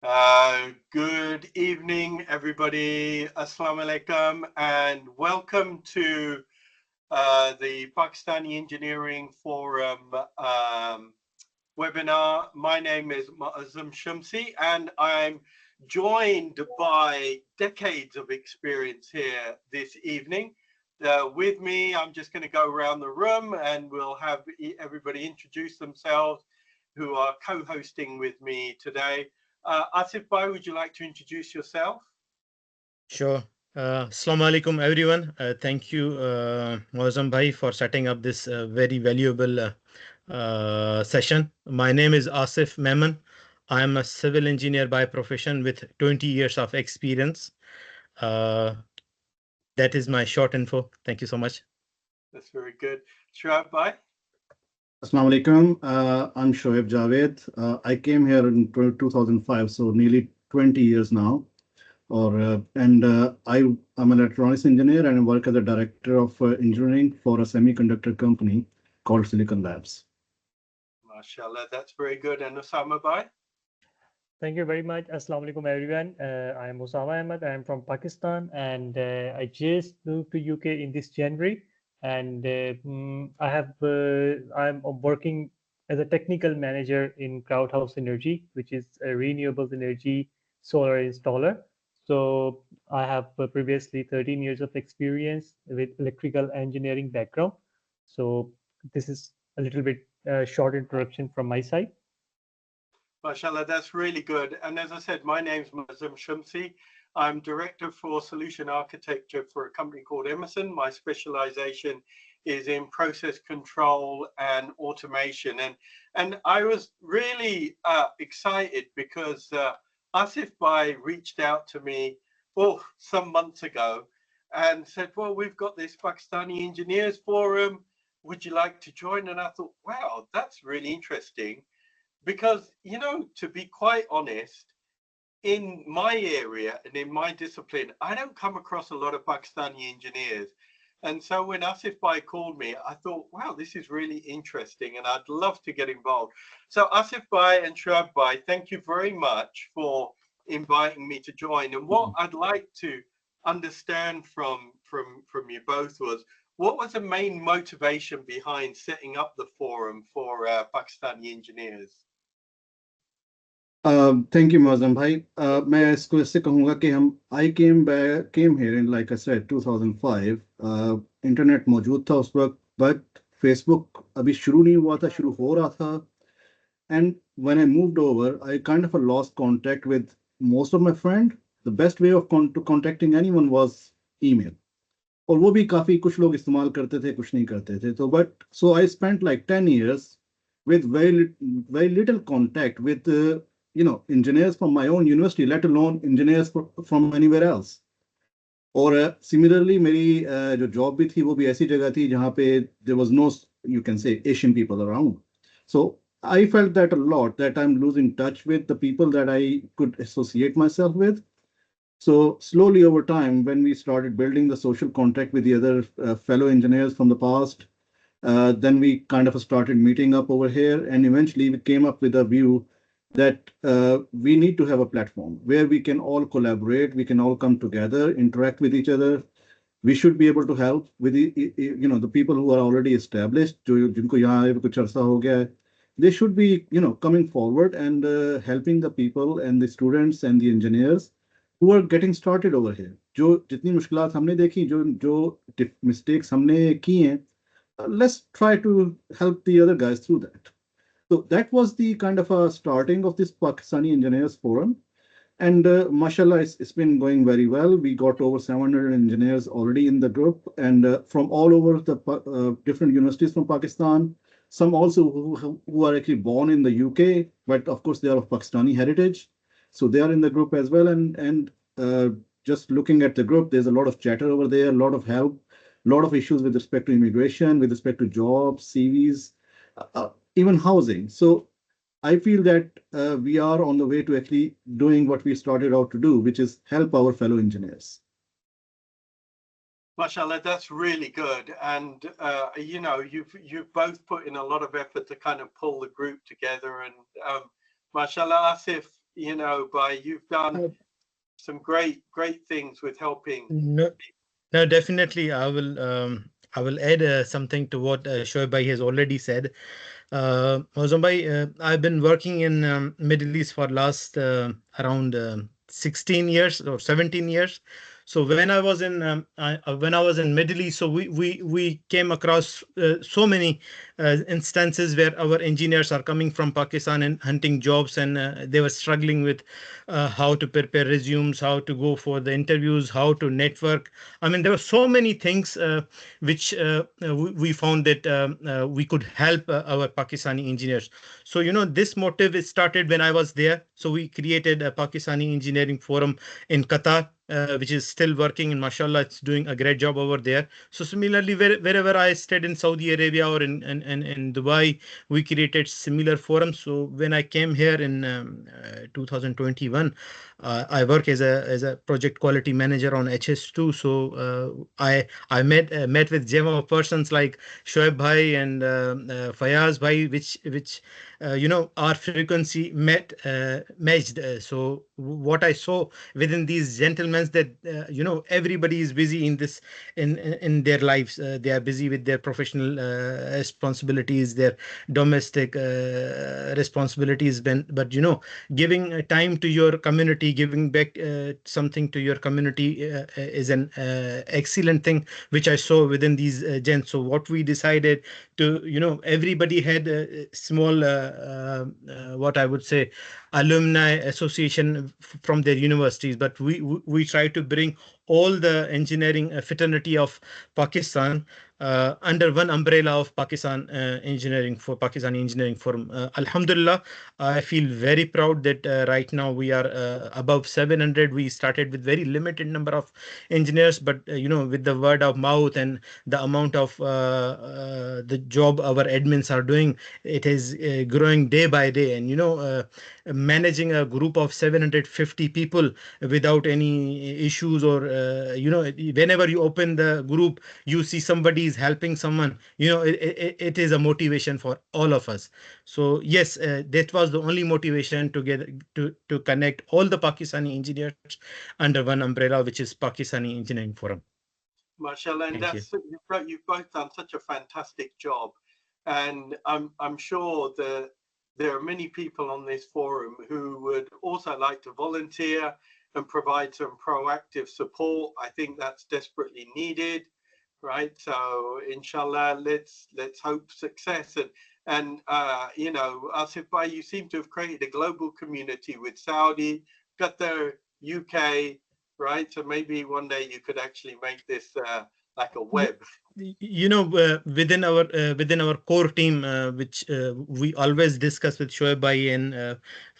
Good evening, everybody. Assalamu alaikum, and welcome to the Pakistani Engineering Forum webinar. My name is Muazzam Shamsi, and I'm joined by decades of experience here this evening. With me, I'm just going to go around the room and we'll have everybody introduce themselves who are co-hosting with me today. Asif Bhai, would you like to introduce yourself? Sure. Assalamu alaikum, everyone. Thank you, Mozam Bhai, for setting up this very valuable session. My name is Asif Memon. I am a civil engineer by profession with 20 years of experience. Uh, that is my short info. Thank you so much. That's very good. Shuaib Bhai? Assalamu alaikum. I'm Shoaib Javed. I came here in 2005, so nearly 20 years now. I'm an electronics engineer and I work as a director of engineering for a semiconductor company called Silicon Labs. MashaAllah, that's very good. And Osama Bhai? Thank you very much. Assalamu alaikum, everyone. I am Osama Ahmed. I am from Pakistan, and I just moved to UK in this January. And I'm working as a technical manager in Crowdhouse Energy, which is a renewable energy solar installer. So I have previously 13 years of experience with electrical engineering background. So this is a little bit short introduction from my side. MashaAllah, that's really good. And as I said, my name's Muazzam Shamsi. I'm Director for Solution Architecture for a company called Emerson. My specialization is in process control and automation. And I was really excited because Asif Bhai reached out to me some months ago and said, well, we've got this Pakistani Engineers Forum. Would you like to join? And I thought, wow, that's really interesting. Because, you know, to be quite honest, in my area and in my discipline, I don't come across a lot of Pakistani engineers. And so when Asif Bhai called me, I thought, wow, this is really interesting and I'd love to get involved. So Asif Bhai and Shuaib Bhai, thank you very much for inviting me to join. And what I'd like to understand from you both was, what was the main motivation behind setting up the forum for Pakistani engineers? Thank you, Mozam Bhai. मैं इसको इससे कहूँगा कि हम I came here in, like I said, 2005. Internet मौजूद था उस वक्त, but Facebook अभी शुरू नहीं हुआ था, शुरू हो रहा था. And when I moved over, I kind of lost contact with most of my friends. The best way of contacting anyone was email. और वो भी काफी कुछ लोग इस्तेमाल करते थे, कुछ नहीं करते थे. So I spent like 10 years with very little contact with engineers from my own university, let alone engineers from anywhere else. और similarly मेरी जो job भी थी वो भी ऐसी जगह थी जहाँ पे there was no, you can say, Asian people around. So I felt that a lot, that I'm losing touch with the people that I could associate myself with. So slowly over time, when we started building the social contact with the other fellow engineers from the past, then we kind of started meeting up over here, and eventually we came up with a view that we need to have a platform where we can all collaborate, we can all come together, interact with each other. We should be able to help with the people who are already established. जिनको यहाँ आए कुछ अर्सा हो गया है, they should be coming forward and helping the people and the students and the engineers who are getting started over here. जो जितनी मुश्किलात हमने देखी, जो mistakes हमने की हैं, let's try to help the other guys through that. So that was the kind of a starting of this Pakistani Engineers Forum. And mashallah, it's been going very well. We got over 700 engineers already in the group, and from all over the different universities from Pakistan. Some also who are actually born in the UK, but of course they are of Pakistani heritage. So they are in the group as well. And just looking at the group, there's a lot of chatter over there, a lot of help, a lot of issues with respect to immigration, with respect to jobs, CVs, even housing. So I feel that we are on the way to actually doing what we started out to do, which is help our fellow engineers. MashaAllah, that's really good. And, you've both put in a lot of effort to kind of pull the group together. And MashaAllah, Asif, you know, you've done some great things with helping. No, no, definitely. I will add something to what Shoaib bhai has already said. Mausam bhai, I've been working in Middle East for last around 16 years or 17 years. So when I was in Middle East, so we came across so many instances where our engineers are coming from Pakistan and hunting jobs, and they were struggling with how to prepare resumes, how to go for the interviews, how to network. I mean, there were so many things which we found that we could help our Pakistani engineers. So, you know, this motive is started when I was there. So we created a Pakistani Engineering Forum in Qatar, which is still working, and mashallah, it's doing a great job over there. So similarly, wherever I stayed in Saudi Arabia or in Dubai, we created similar forums. So when I came here in 2021, I work as a project quality manager on HS2. So I met with gem of persons like Shoaib bhai and Fayaz bhai, which you know, our frequency matched. So what I saw within these gentlemen that you know, everybody is busy in this in their lives. They are busy with their professional responsibilities, their domestic responsibilities. But you know, giving time to your community, giving back something to your community is an excellent thing which I saw within these gents. So what we decided to, you know, everybody had a small what I would say alumni association from their universities, but we try to bring all the engineering fraternity of Pakistan under one umbrella of Pakistani Engineering Forum. Alhamdulillah, I feel very proud that right now we are above 700. We started with very limited number of engineers, but you know, with the word of mouth and the amount of the job our admins are doing, it is growing day by day. And you know, managing a group of 750 people without any issues, or you know, whenever you open the group, you see somebody is helping someone, you know, it is a motivation for all of us. So yes, that was the only motivation to get to connect all the Pakistani engineers under one umbrella, which is Pakistani Engineering Forum. Mashallah, and Thank you. you've both done such a fantastic job, and I'm sure that there are many people on this forum who would also like to volunteer and provide some proactive support. I think that's desperately needed, right? So inshallah, let's hope success. And you know, Asif Bhai, you seem to have created a global community with Saudi, Qatar, UK, right? So maybe one day you could actually make this like a web. You know, within our core team, which we always discuss with Shoaib bhai and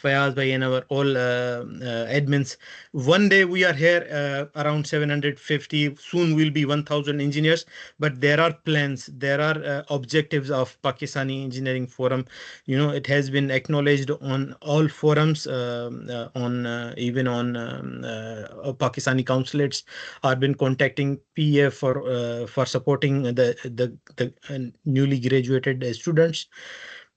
Fayaz bhai and our all admins. One day we are here around 750. Soon we'll be 1,000 engineers. But there are plans, there are objectives of Pakistani Engineering Forum. You know, it has been acknowledged on all forums, on even on Pakistani consulates are been contacting PA for supporting the newly graduated students.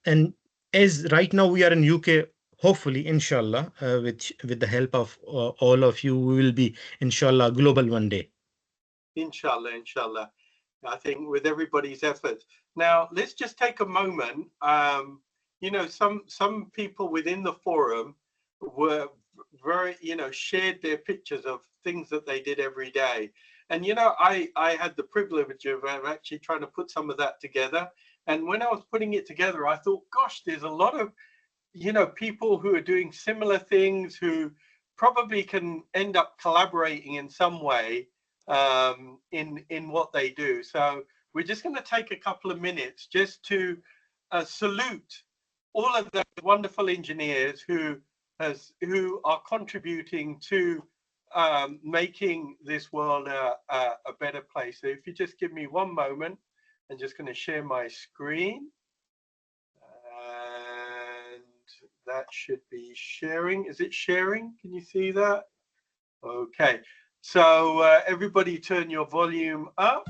And as right now we are in UK, hopefully inshallah, with the help of all of you, we will be inshallah global one day. Inshallah, inshallah. I think with everybody's effort. Now let's just take a moment. You know, some people within the forum were very, you know, shared their pictures of things that they did every day. And, you know, I had the privilege of actually trying to put some of that together. And when I was putting it together, I thought, gosh, there's a lot of, you know, people who are doing similar things who probably can end up collaborating in some way in what they do. So we're just going to take a couple of minutes just to salute all of the wonderful engineers who are contributing to making this world a better place. So if you just give me one moment, I'm just going to share my screen. And that should be sharing. Is it sharing? Can you see that? Okay. So everybody turn your volume up.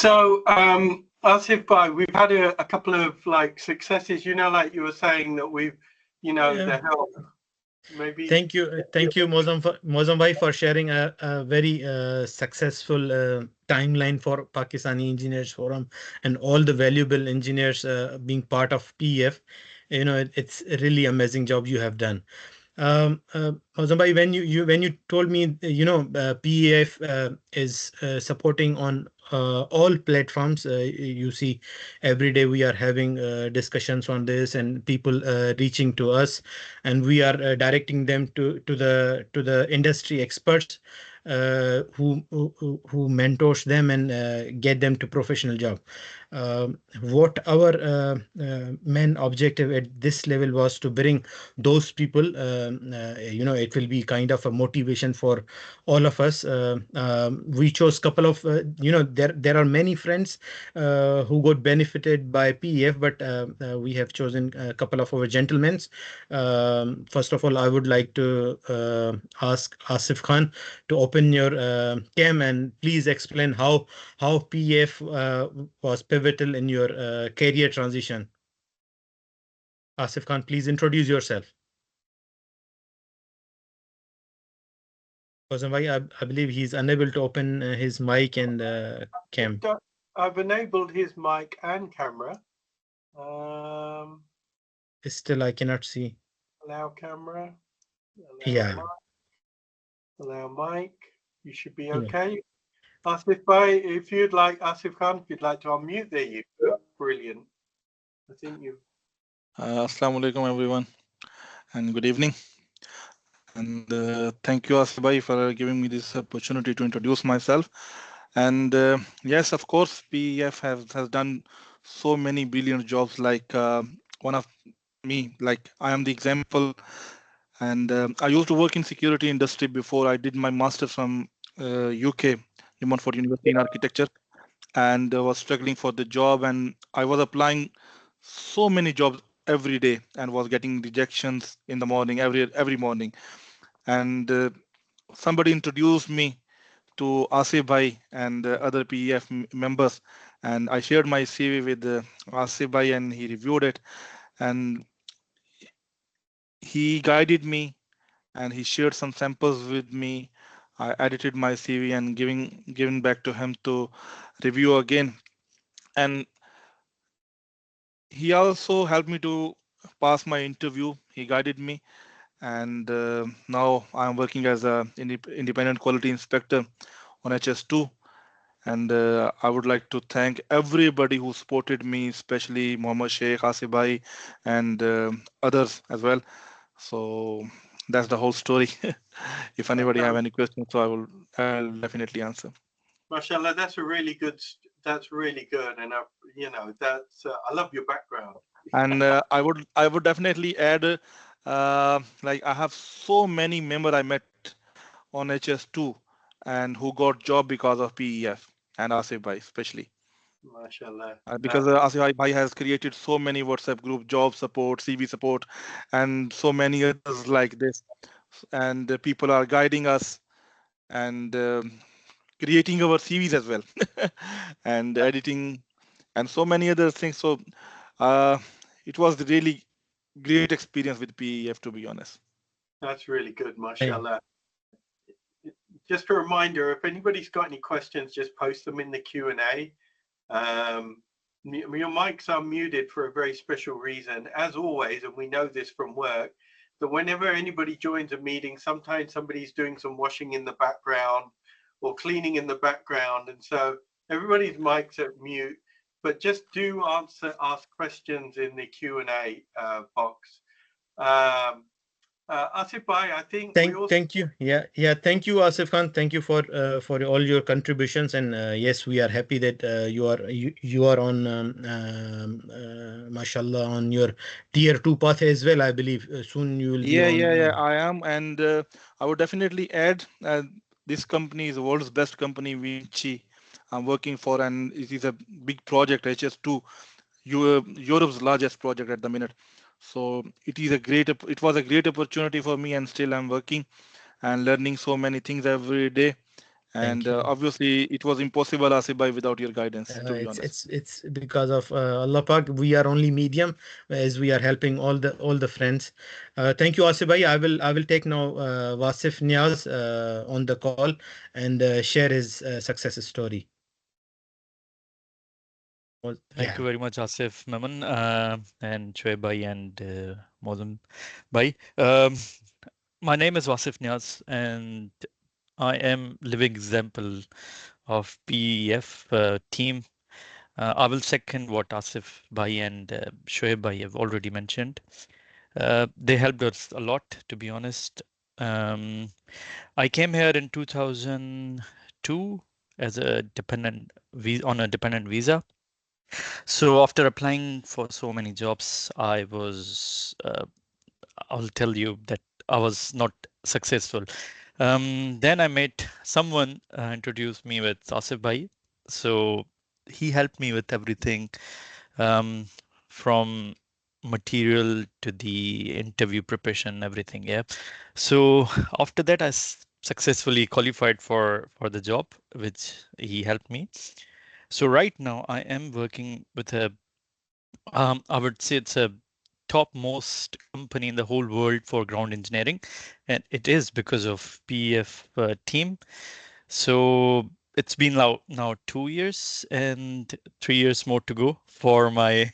So, Asif Bhai, we've had a couple of like successes, like you were saying that we've, the help. Maybe. Thank you, Mozam bhai, for sharing a very successful timeline for Pakistani Engineers Forum and all the valuable engineers being part of PEF. It's a really amazing job you have done. Mozam bhai, when you told me, PEF is supporting on all platforms. You see, every day we are having discussions on this, and people reaching to us, and we are directing them to the industry experts who mentors them and get them to professional job. What our main objective at this level was to bring those people. It will be kind of a motivation for all of us. We chose couple of there are many friends who got benefited by PEF, but we have chosen a couple of our gentlemen. First of all, I would like to ask Asif Khan to open your cam and please explain how PEF was pivotal in your career transition. Asif Khan, please introduce yourself. I believe he's unable to open his mic and cam. I've enabled his mic and camera. Still, I cannot see. Allow camera. Yeah. Allow mic. You should be okay. Asif Bhai, if you'd like, Asif Khan, if you'd like to unmute, there you go. Brilliant. I think you. Assalamu alaikum, everyone, and good evening. And thank you, Asif Bhai, for giving me this opportunity to introduce myself. And yes, of course, PEF has done so many brilliant jobs. Like one of me, like I am the example. And I used to work in security industry before I did my master's from UK, New Montfort University in architecture, and was struggling for the job. And I was applying so many jobs every day and was getting rejections in the morning, every morning. And somebody introduced me to Asif Bhai and other PEF members, and I shared my CV with Asif Bhai, and he reviewed it, and he guided me, and he shared some samples with me. I edited my CV and given back to him to review again, and he also helped me to pass my interview. He guided me, and now I'm working as a independent quality inspector on HS2. And I would like to thank everybody who supported me, especially Mohammed Sheikh, Asif Bhai, and others as well. So that's the whole story. If anybody have any questions, so I'll definitely answer. MashaAllah, that's really good, and that's I love your background. And I would definitely add, like I have so many members I met on HS2 and who got job because of PEF and Asif Bhai especially. MashaAllah. Because Asif Bhai has created so many WhatsApp group, job support, CV support, and so many others like this. And people are guiding us and creating our CVs as well, and editing, and so many other things. So it was really great experience with PEF, to be honest. That's really good, MashaAllah. Just a reminder, if anybody's got any questions, just post them in the Q&A. Your mics are muted for a very special reason, as always, and we know this from work, that whenever anybody joins a meeting, sometimes somebody's doing some washing in the background or cleaning in the background, and so everybody's mics are mute, but just do ask questions in the Q&A box. Asif Bhai, I think thank you. Thank you, Asif Khan. Thank you for all your contributions. And yes, we are happy that you are on mashallah on your tier 2 path as well. I believe soon you will be on. Yeah, I am, and I would definitely add this company is the world's best company, which I'm working for, and it is a big project, HS2, Europe's largest project at the minute. So it was a great opportunity for me, and still I'm working and learning so many things every day. And you. obviously, it was impossible, Asif bhai, without your guidance, to be honest. It's because of Allah Pak. We are only medium as we are helping all the friends. Thank you, Asif bhai. I will take now Wasif Niaz on the call and share his success story. Thank you very much, Asif Maman and Shoaib bhai and Mozam bhai. My name is Wasif Niaz, and I am living example of PEF team. I will second what Asif bhai and Shoaib bhai have already mentioned. They helped us a lot, to be honest. I came here in 2002 as a dependent on a dependent visa. So after applying for so many jobs, I'll tell you that I was not successful. Then I met someone introduced me with Asif bhai. So he helped me with everything, from material to the interview preparation, everything. Yeah. So after that, I successfully qualified for the job, which he helped me. So right now I am working with I would say it's a topmost company in the whole world for ground engineering, and it is because of PEF team. So it's been now 2 years and 3 years more to go for my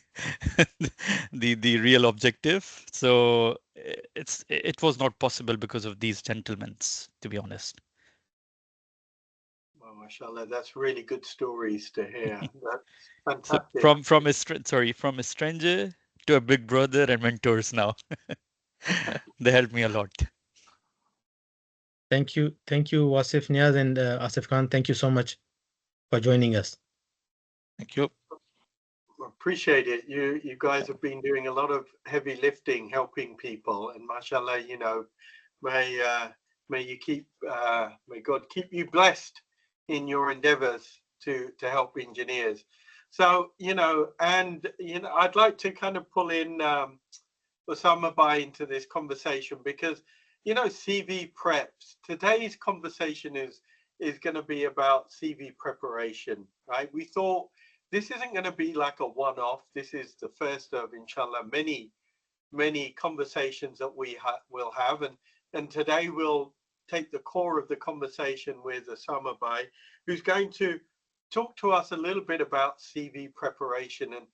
the real objective. So it was not possible because of these gentlemen, to be honest. Well, mashallah, that's really good stories to hear. That's So fantastic. from a stranger to a big brother and mentors now. They helped me a lot. Thank you, Wasif Niaz and Asif Khan. Thank you so much for joining us. Thank you. Appreciate it. You guys have been doing a lot of heavy lifting, helping people, and mashallah, may God keep you blessed in your endeavors to help engineers. So I'd like to kind of pull in Osama Bai into this conversation because CV preps. Today's conversation is going to be about CV preparation, right? We thought this isn't going to be like a one-off. This is the first of, inshallah, many conversations that we will have, and today we'll take the core of the conversation with Osama Bai, who's going to talk to us a little bit about CV preparation. And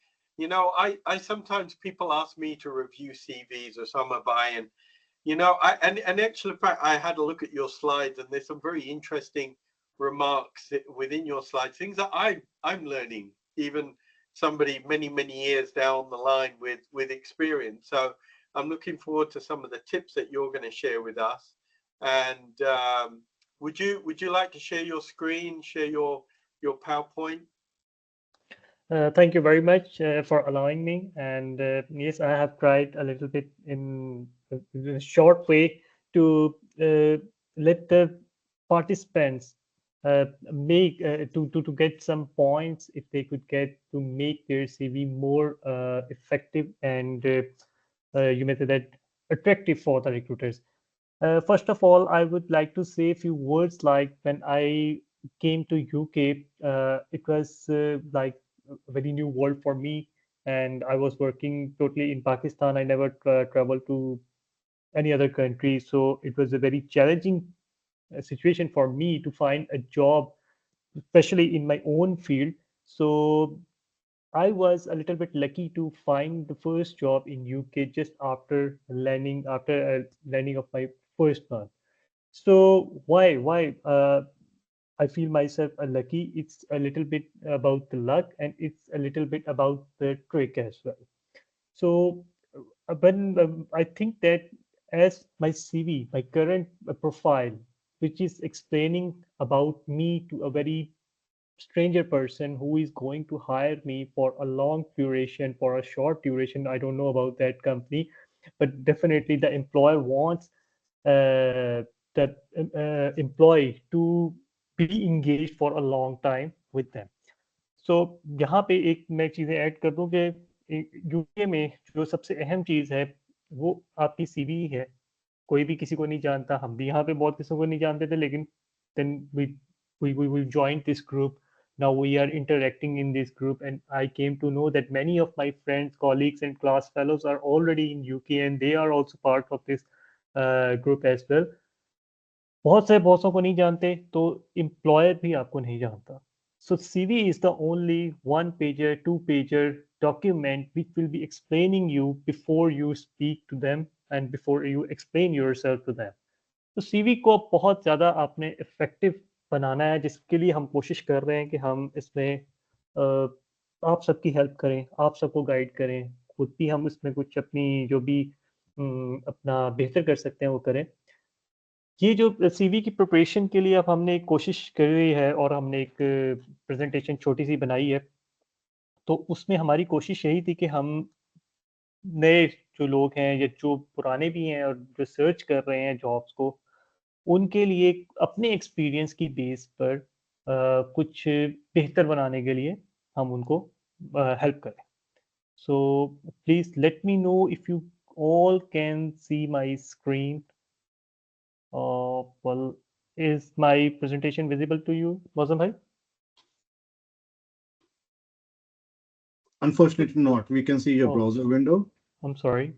I sometimes people ask me to review CVs, Osama Bai, and and actually, in fact, I had a look at your slides, and there's some very interesting remarks within your slides, things that I'm learning, even somebody many years down the line with experience. So I'm looking forward to some of the tips that you're going to share with us. And would you like to share your screen, share your PowerPoint? Thank you very much for allowing me. And yes, I have tried a little bit in a short way to let the participants make to get some points if they could get to make their CV more effective and you may say that attractive for the recruiters. First of all, I would like to say a few words like when I came to UK, it was like a very new world for me, and I was working totally in Pakistan. I never traveled to any other country, so it was a very challenging situation for me to find a job, especially in my own field. So I was a little bit lucky to find the first job in UK just after landing of my first month. So why I feel myself lucky? It's a little bit about the luck, and it's a little bit about the trick as well. So when I think that as my CV, my current profile, which is explaining about me to a very stranger person who is going to hire me for a long duration, for a short duration, I don't know about that company, but definitely the employer wants that employee to be engaged for a long time with them. So यहाँ पे एक मैं चीज़ें add कर दूं कि UK में जो सबसे अहम चीज़ है वो आपकी सीवी है. कोई भी किसी को नहीं जानता, हम भी यहाँ पे बहुत किसी को नहीं जानते थे, लेकिन then we we joined this group. Now we are interacting in this group, and I came to know that many of my friends, colleagues, and class fellows are already in UK, and they are also part of this group as well. बहुत सारे बॉसों को नहीं जानते, तो employer भी आपको नहीं जानता. So CV is the only one pager, two pager document which will be explaining you before you speak to them and before you explain yourself to them. तो CV को बहुत ज़्यादा आपने इफेक्टिव बनाना है, जिसके लिए हम कोशिश कर रहे हैं कि हम इसमें आप सबकी हेल्प करें, आप सबको गाइड करें, खुद भी हम इसमें कुछ अपनी जो भी अपना बेहतर कर सकते हैं वो करें. ये जो सीवी की प्रिपरेशन के लिए अब हमने एक कोशिश करी है और हमने एक प्रेजेंटेशन छोटी सी बनाई है. तो उसमें हमारी कोशिश यही थी कि हम नए जो लोग हैं या जो पुराने भी हैं और जो सर्च कर रहे हैं जॉब्स को, उनके लिए अपने एक्सपीरियंस की बेस पर कुछ बेहतर बनाने के लिए हम उनको हेल्प करें. So please let me know if you all can see my screen. Well, is my presentation visible to you, Mozam bhai? Unfortunately not. We can see your browser window. I'm sorry.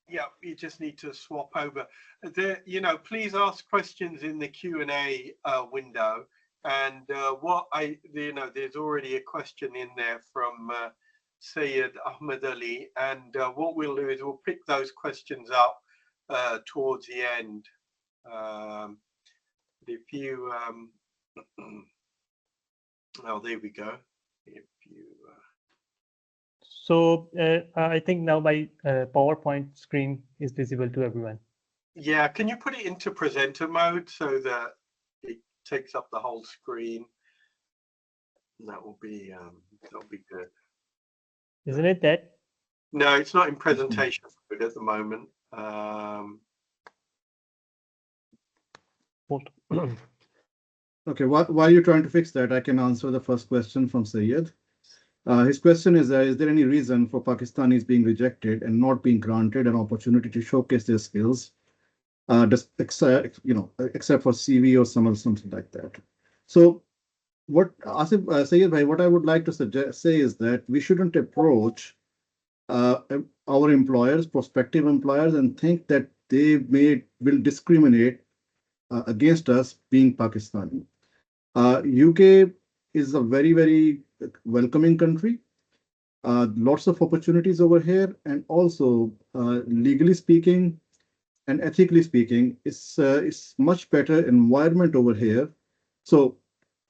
Yeah, you just need to swap over. There, please ask questions in the Q&A window. And there's already a question in there from Syed Ahmed Ali. And what we'll do is we'll pick those questions up towards the end. If you, oh, there we go. If you. So I think now my PowerPoint screen is visible to everyone. Yeah, can you put it into presenter mode so that it takes up the whole screen? That will be good. Isn't it that? No, it's not in presentation mode at the moment. Okay, while you're trying to fix that, I can answer the first question from Syed. His question is there any reason for Pakistanis being rejected and not being granted an opportunity to showcase their skills, except for CV or something like that? So, what Asif Syed bhai, what I would like to say is that we shouldn't approach our employers, prospective employers, and think that they will discriminate against us being Pakistani. UK is a very, very welcoming country. Lots of opportunities over here, and also legally speaking and ethically speaking, it's much better environment over here. So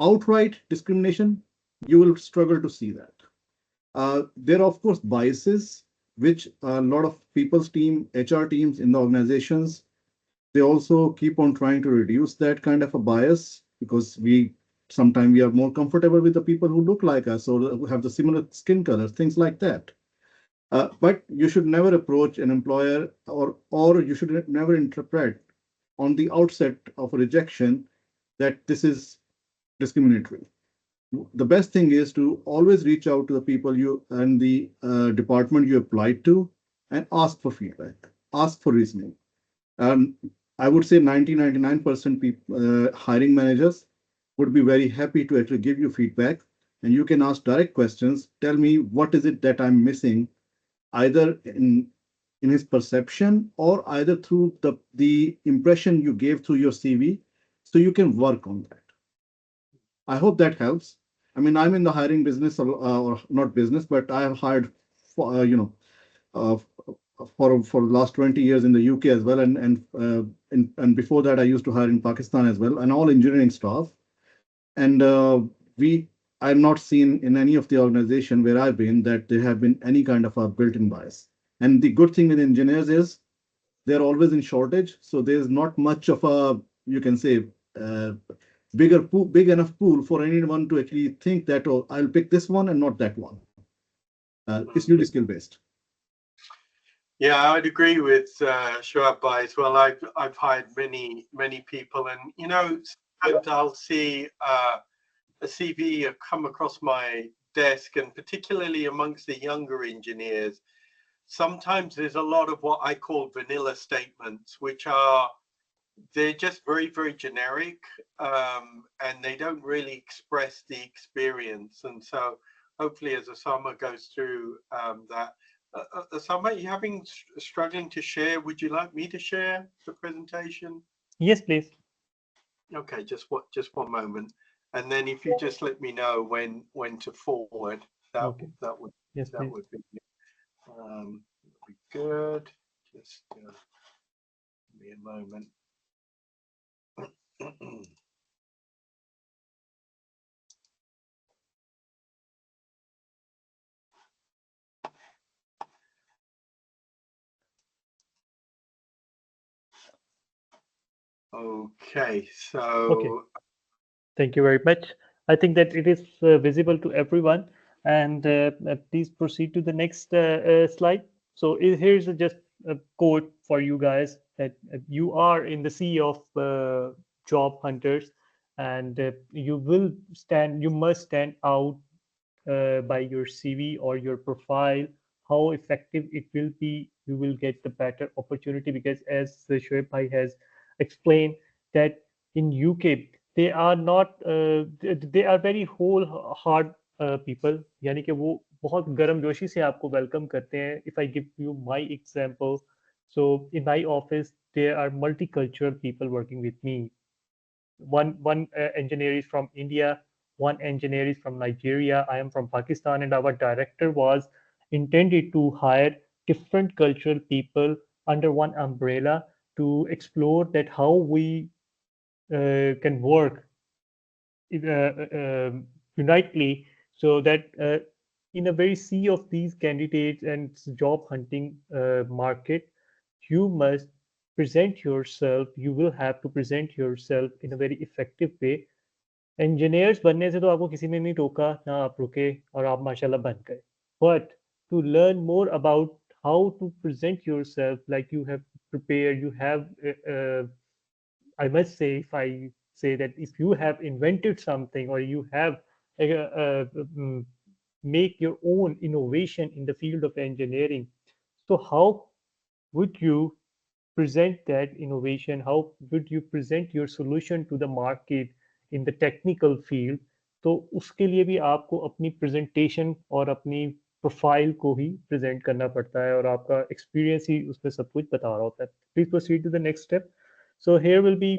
outright discrimination, you will struggle to see that. There are of course biases, which a lot of people's HR teams in the organizations, they also keep on trying to reduce that kind of a bias, because sometimes we are more comfortable with the people who look like us or who have the similar skin colors, things like that. But you should never approach an employer or you should never interpret on the outset of a rejection that this is discriminatory. The best thing is to always reach out to the people and the department you applied to and ask for feedback, ask for reasoning. I would say 99% hiring managers would be very happy to actually give you feedback, and you can ask direct questions. Tell me what is it that I'm missing, either in his perception or either through the impression you gave through your CV, so you can work on that. I hope that helps. I mean, I'm in the hiring business, or not business, but I have hired for the last 20 years in the UK as well, and before that I used to hire in Pakistan as well, and all engineering staff. And I've not seen in any of the organization where I've been that there have been any kind of a built-in bias. And the good thing with engineers is they're always in shortage, so there's not much of a, you can say, big enough pool for anyone to actually think that, oh, I'll pick this one and not that one. It's really skill based. Yeah, I'd agree with Shoaib Bhai as well. I've hired many people, and sometimes I'll see a CV come across my desk, and particularly amongst the younger engineers, sometimes there's a lot of what I call vanilla statements, which are, they're just very, very generic, and they don't really express the experience. And so hopefully as Osama goes through that, Osama, are you struggling to share? Would you like me to share the presentation? Yes, please. Okay, just one moment. And then if you just let me know when to forward, that would Yes, that please. would be good. Just give me a moment. Okay, so Okay. Thank you very much. I think that it is visible to everyone. And please proceed to the next slide. So here's just a quote for you guys that you are in the sea of job hunters, and you must stand out by your CV or your profile, how effective it will be. You will get the better opportunity because, as Shoaib Bhai has explained, that in UK they are not they are very wholehearted people. यानी कि वो बहुत गर्म जोशी से आपको welcome करते हैं. If I give you my example, so in my office there are multicultural people working with me. One engineer is from India, one engineer is from Nigeria, I am from Pakistan, and our director was intended to hire different cultural people under one umbrella to explore that how we can work unitely, so that in a very sea of these candidates and job hunting market, you must present yourself. You will have to present yourself in a very effective way. Engineers बनने से तो आपको किसी ने नहीं टोका ना, आप रुके और आप माशाल्लाह बन गए. But to learn more about how to present yourself, like you have prepared, you have I must say, if I say that if you have invented something or you have make your own innovation in the field of engineering, so how would you present that innovation? How would you present your solution to the market in the technical field? तो उसके लिए भी आपको अपनी presentation और अपनी profile को ही present करना पड़ता है, और आपका एक्सपीरियंस ही उसमें सब कुछ बता रहा होता है. Please proceed to the next step. So here will be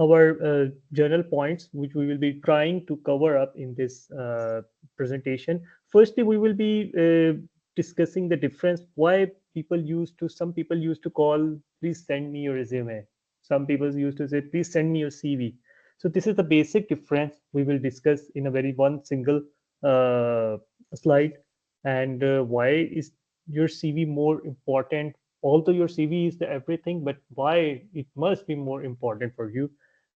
our general points which we will be trying to cover up in this presentation. Firstly, we will be discussing the difference why some people used to call, please send me your resume. Some people used to say, please send me your CV. So this is the basic difference we will discuss in a very one single slide. And why is your CV more important? Although your CV is the everything, but why it must be more important for you.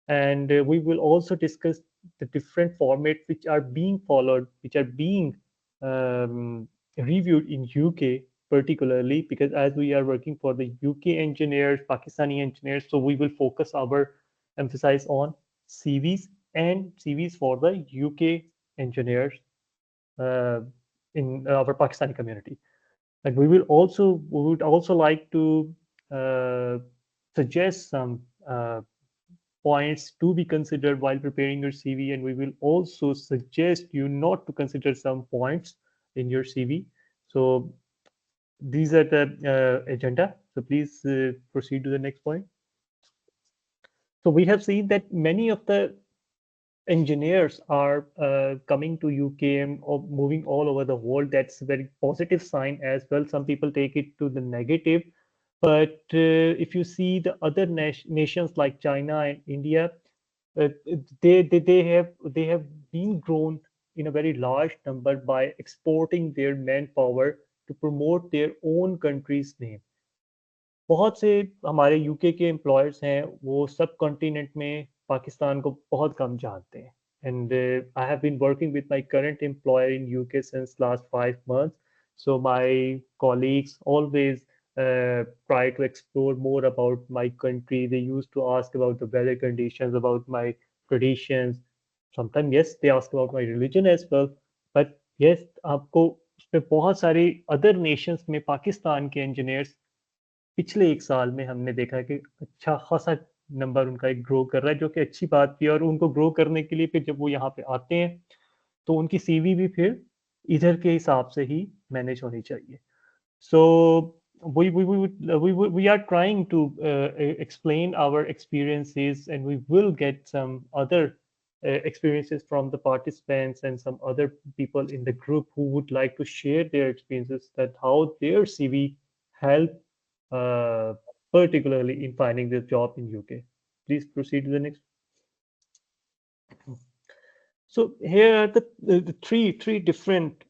And we will also discuss the different formats which are being followed, which are being reviewed in UK particularly, because as we are working for the UK engineers, Pakistani engineers, so we will focus our emphasis on CVs and CVs for the UK engineers in our Pakistani community. And we would also like to suggest some points to be considered while preparing your CV, and we will also suggest you not to consider some points in your CV. So these are the agenda. So please proceed to the next point. So we have seen that many of the engineers are coming to UK and moving all over the world. That's a very positive sign as well. Some people take it to the negative. But if you see the other nations like China and India, they have been grown in a very large number by exporting their manpower to promote their own country's name. बहुत से हमारे UK के employers हैं, वो सब continent में पाकिस्तान को बहुत कम जानते हैं. And I have been working with my current employer in UK since last 5 months. So my colleagues always try to explore more about my country. They used to ask about the weather conditions, about my traditions. Sometimes, yes, they ask about my religion as well. But yes, आपको उसमें बहुत सारे other nations में पाकिस्तान के engineers पिछले 1 साल में हमने देखा कि अच्छा खासा नंबर उनका एक ग्रो कर रहा है, जो कि अच्छी बात भी है। और उनको ग्रो करने के लिए फिर जब वो यहाँ पे आते हैं तो उनकी सीवी भी फिर इधर के हिसाब से ही मैनेज होनी चाहिए। So we are trying to explain our experiences, and we will get some other experiences from the participants and some other people in the group who would like to share their experiences, that how their CV helped particularly in finding this job in UK. Please proceed to the next. So here are the three different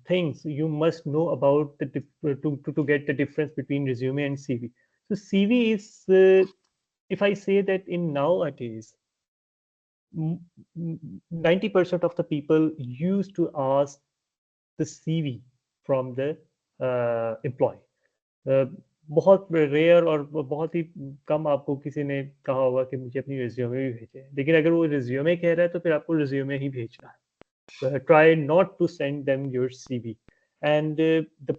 things you must know about to get the difference between resume and CV. So CV is, if I say that in nowadays, 90% of the people used to ask the CV from the employee. बहुत rare और बहुत ही कम आपको किसी ने कहा होगा कि मुझे अपनी रिज्यूमे भी भेजे, लेकिन अगर वो रिज्यूमे कह रहा है तो फिर आपको रिज्यूमे ही भेजना है. Try not to send them your CV. And the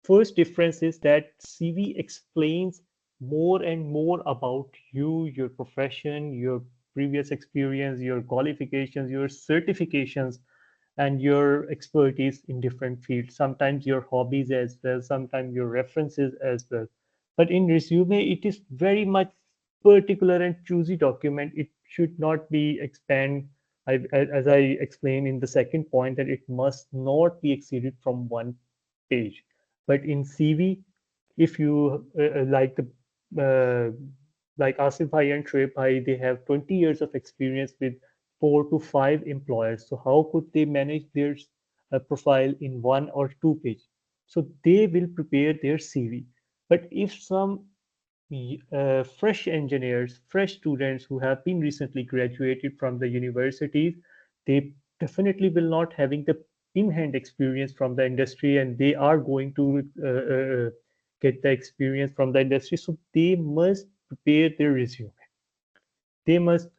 first difference is that CV explains more and more about you, your profession, your previous experience, your qualifications, your certifications, and your expertise in different fields, sometimes your hobbies as well, sometimes your references as well. But in resume, it is very much particular and choosy document. It should not be expand, as I explained in the second point, that it must not be exceeded from 1 page. But in CV, if you like Asif Bhai and Shoaib Bhai, they have 20 years of experience with 4 to 5 employers. So how could they manage their profile in 1 or 2 pages? So they will prepare their CV. But if some fresh engineers, fresh students who have been recently graduated from the universities, they definitely will not having the in-hand experience from the industry, and they are going to get the experience from the industry. So they must prepare their resume. They must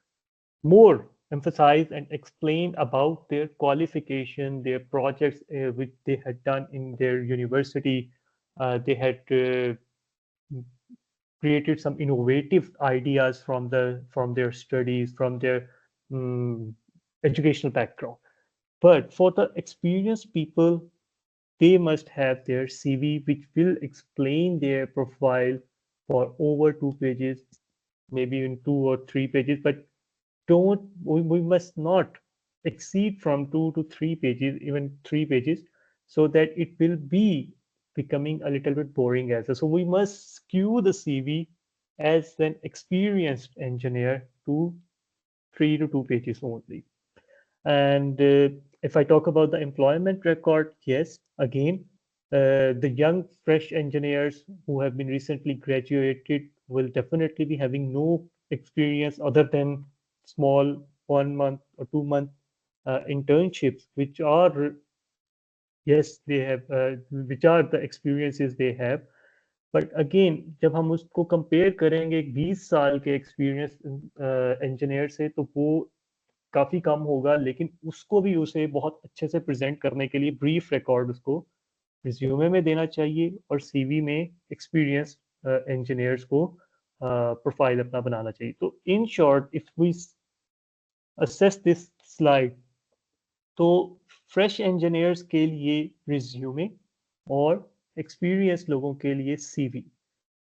more emphasize and explain about their qualification, their projects which they had done in their university. They had created some innovative ideas from their studies, from their educational background. But for the experienced people, they must have their CV, which will explain their profile for over 2 pages, maybe in 2 or 3 pages. But we must not exceed from 2 to 3 pages, even 3 pages, so that it will be becoming a little bit boring as well. So we must skew the CV as an experienced engineer to 3 to 2 pages only. And if I talk about the employment record, yes, again, the young, fresh engineers who have been recently graduated will definitely be having no experience other than small 1 month or 2 month internships, which are, yes, they have, which are the experiences they have. But again जब हम उसको compare करेंगे एक 20 साल के experience engineer से, तो वो काफ़ी कम होगा, लेकिन उसको भी उसे बहुत अच्छे से प्रेजेंट करने के लिए ब्रीफ रिकॉर्ड उसको रिज्यूमे में देना चाहिए और सीवी में एक्सपीरियंस इंजीनियर्स को प्रोफाइल अपना बनाना चाहिए. तो in short, if we assess this slide, तो फ्रेश इंजीनियर्स के लिए रिज्यूमे और एक्सपीरियंस लोगों के लिए सीवी,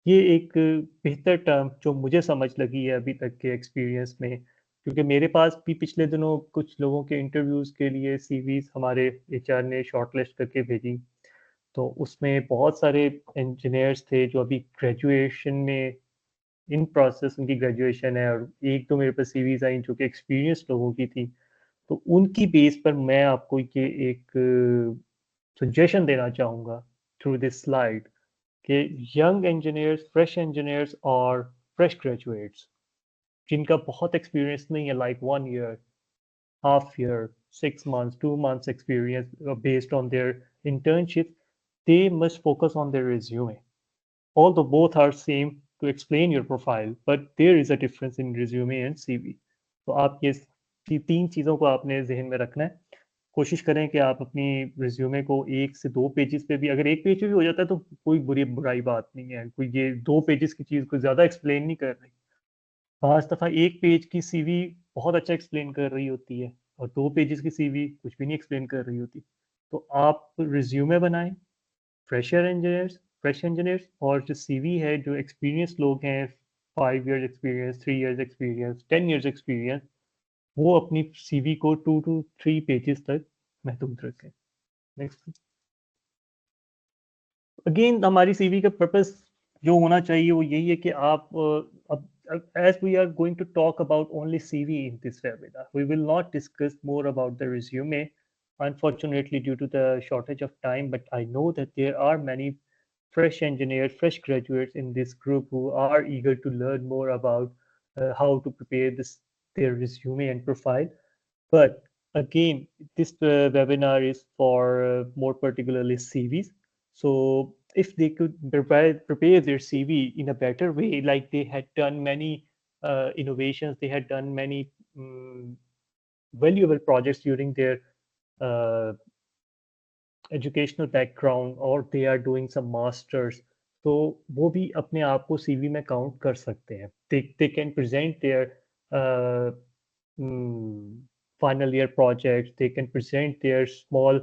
ये एक बेहतर टर्म जो मुझे समझ लगी है अभी तक के एक्सपीरियंस में, क्योंकि मेरे पास भी पिछले दिनों कुछ लोगों के इंटरव्यूज़ के लिए सीवीज हमारे एचआर ने शॉर्टलिस्ट करके भेजी, तो उसमें बहुत सारे इंजीनियर्स थे जो अभी ग्रेजुएशन में इन प्रोसेस उनकी ग्रेजुएशन है, और एक तो मेरे पास सीवीज आई जो कि एक्सपीरियंस लोगों की थी. तो उनकी बेस पर मैं आपको ये एक सजेशन देना चाहूँगा थ्रू दिस स्लाइड कि यंग इंजीनियर्स, फ्रेश इंजीनियर्स और फ्रेश ग्रेजुएट्स जिनका बहुत एक्सपीरियंस नहीं है, like 1 year, half year, 6 months, 2 months experience based on their internship, they must focus on their resume. Although both are same to explain your profile, but there is a difference in resume and CV. तो आप ये 3 चीज़ों को आपने जहन में रखना है. कोशिश करें कि आप अपनी रिज्यूमे को 1 से 2 पेजेस पे भी, अगर 1 पेज पे भी हो जाता है तो कोई बुराई बात नहीं है, कोई ये 2 पेजेस की चीज़ को ज़्यादा एक्सप्लेन नहीं कर रही। बाज़ दफ़ा 1 पेज की सीवी बहुत अच्छा एक्सप्लेन कर रही होती है और 2 पेजेस की सीवी कुछ भी नहीं एक्सप्लेन कर रही होती। तो आप रिज्यूमे बनाएं, फ्रेश इंजीनियर्स, और जो सीवी है, जो एक्सपीरियंस लोग हैं, 5 years experience, 3 years experience, 10 years experience, वो अपनी सीवी को 2 to 3 पेजेस तक महदूद रखें। नेक्स्ट। अगेन हमारी सीवी का पर्पस जो होना चाहिए वो यही है कि आप as we are going to talk about only CV in this webinar, we will not discuss more about the resume, unfortunately, due to the shortage of time. But I know that there are many fresh engineers, fresh graduates in this group who are eager to learn more about how to prepare their resume and profile. But again, this webinar is for more particularly CVs. So if they could prepare their CV in a better way, like they had done many innovations, they had done many valuable projects during their uh, educational background, or they are doing some masters, तो वो भी अपने आप को CV में count कर सकते हैं. They can present their final year projects, they can present their small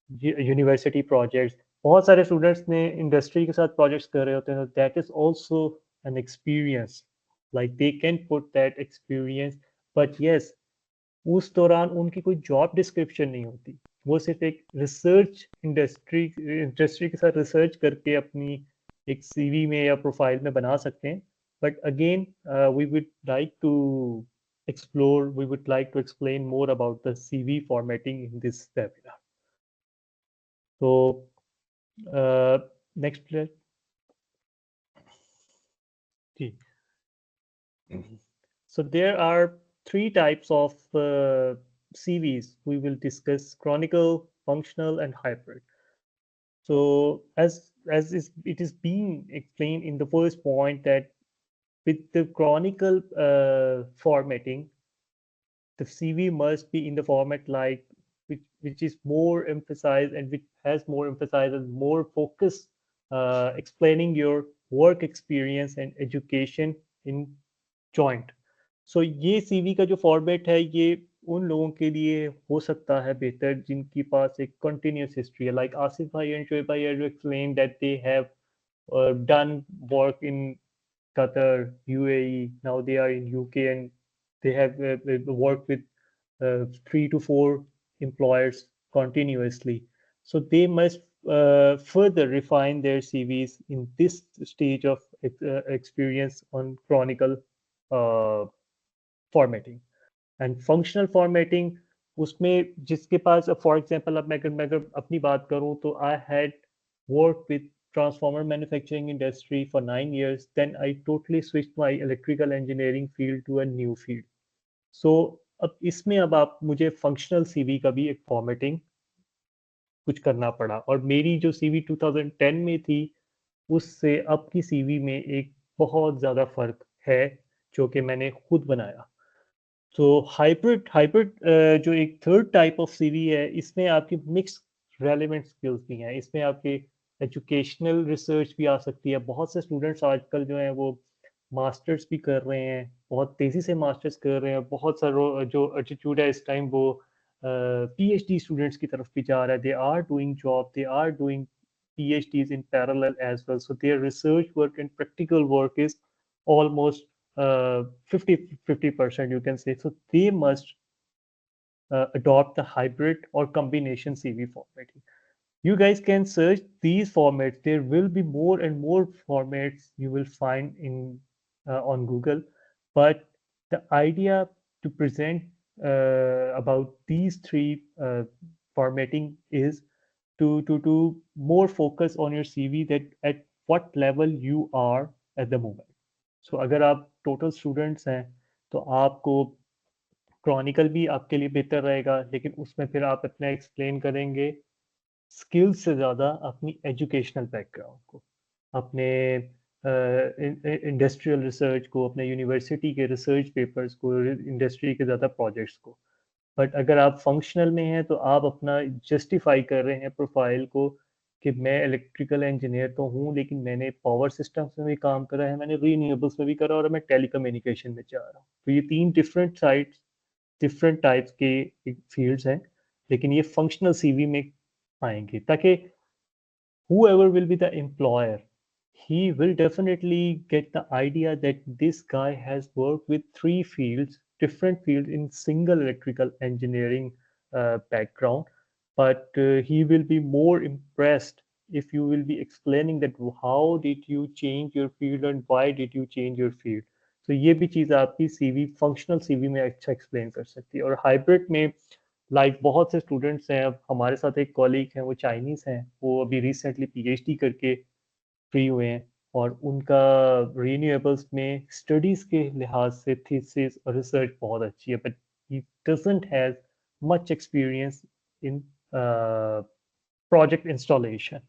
university projects. बहुत सारे स्टूडेंट्स ने इंडस्ट्री के साथ प्रोजेक्ट्स कर रहे होते हैं, that is also an experience, like they can put that experience. But yes, उस दौरान उनकी कोई जॉब डिस्क्रिप्शन नहीं होती, वो सिर्फ एक रिसर्च इंडस्ट्री के साथ रिसर्च करके अपनी एक सीवी में या प्रोफाइल में बना सकते हैं. But again we would like to explore, we would like to explain more about the CV formatting in this webinar. So next slide. So there are 3 types of CVs we will discuss: chronicle, functional, and hybrid. So it is being explained in the first point, that with the chronicle formatting, the CV must be in the format like which is more emphasized and which has more emphasis and more focus, explaining your work experience and education in joint. So ये CV का जो format है, ये उन लोगों के लिए हो सकता है बेहतर जिनके पास एक continuous history है, like आसिफ भाई and शोएब भाई have explained that they have done work in Qatar, UAE, now they are in UK, and they have worked with 3 to 4 employers continuously. So they must further refine their CVs in this stage of experience on chronicle formatting. And functional formatting, उसमें जिसके पास, for example, अब मैं अगर अपनी बात करूं तो I had worked with transformer manufacturing industry for 9 years. Then I totally switched my electrical engineering field to a new field. So अब इसमें अब आप मुझे फंक्शनल सीवी का भी एक फॉर्मेटिंग कुछ करना पड़ा, और मेरी जो सीवी 2010 में थी उससे अब की सीवी में एक बहुत ज़्यादा फर्क है जो कि मैंने खुद बनाया. तो हाइब्रिड जो एक थर्ड टाइप ऑफ सीवी है, इसमें आपकी मिक्स रेलेवेंट स्किल्स भी हैं, इसमें आपके एजुकेशनल रिसर्च भी आ सकती है. बहुत से स्टूडेंट्स आजकल जो हैं वो मास्टर्स भी कर रहे हैं, बहुत तेज़ी से मास्टर्स कर रहे हैं. बहुत सारा जो एटीट्यूड है इस टाइम वो PhD स्टूडेंट्स की तरफ भी जा रहा है. They are doing job, they are doing PhDs in parallel as well. So their research work and practical work is almost 50%, you can say. So they must adopt the hybrid or combination CV formatting. You guys can search these formats. There will be more and more formats you will find in on Google. But the idea to present about these 3 formatting is to more focus on your CV, that at what level you are at the moment. So अगर आप total students हैं तो आपको Chronicle भी आपके लिए बेहतर रहेगा, लेकिन उसमें फिर आप अपना एक्सप्लेन करेंगे स्किल्स से ज़्यादा अपनी एजुकेशनल बैकग्राउंड को, अपने इंडस्ट्रियल रिसर्च को, अपने यूनिवर्सिटी के रिसर्च पेपर्स को, इंडस्ट्री के ज़्यादा प्रोजेक्ट्स को. बट अगर आप फंक्शनल में हैं तो आप अपना जस्टिफाई कर रहे हैं प्रोफाइल को कि मैं इलेक्ट्रिकल इंजीनियर तो हूँ, लेकिन मैंने पावर सिस्टम्स में भी काम करा है, मैंने रीन्यूएबल्स में भी करा और मैं टेलीकम्युनिकेशन में जा रहा हूँ। तो ये 3 डिफरेंट साइट्स, डिफरेंट टाइप्स के फील्ड्स हैं, लेकिन ये फंक्शनल सीवी में आएंगे, ताकि whoever will be the employer, he will definitely get the idea that this guy has worked with 3 fields, different fields in single electrical engineering background. But he will be more impressed if you will be explaining that how did you change your field and why did you change your field. तो ये भी चीज़ आपकी CV, functional CV में अच्छा explain कर सकती है। और हाइब्रिड में बहुत से स्टूडेंट्स हैं, अब हमारे साथ एक कॉलीग हैं, वो चाइनीज़ हैं, वो अभी रिसेंटली पीएचडी करके फ्री हुए हैं, और उनका रीन्यूएबल्स में स्टडीज़ के लिहाज से थीसिस और रिसर्च बहुत अच्छी है, but he doesn't has much experience in project installation.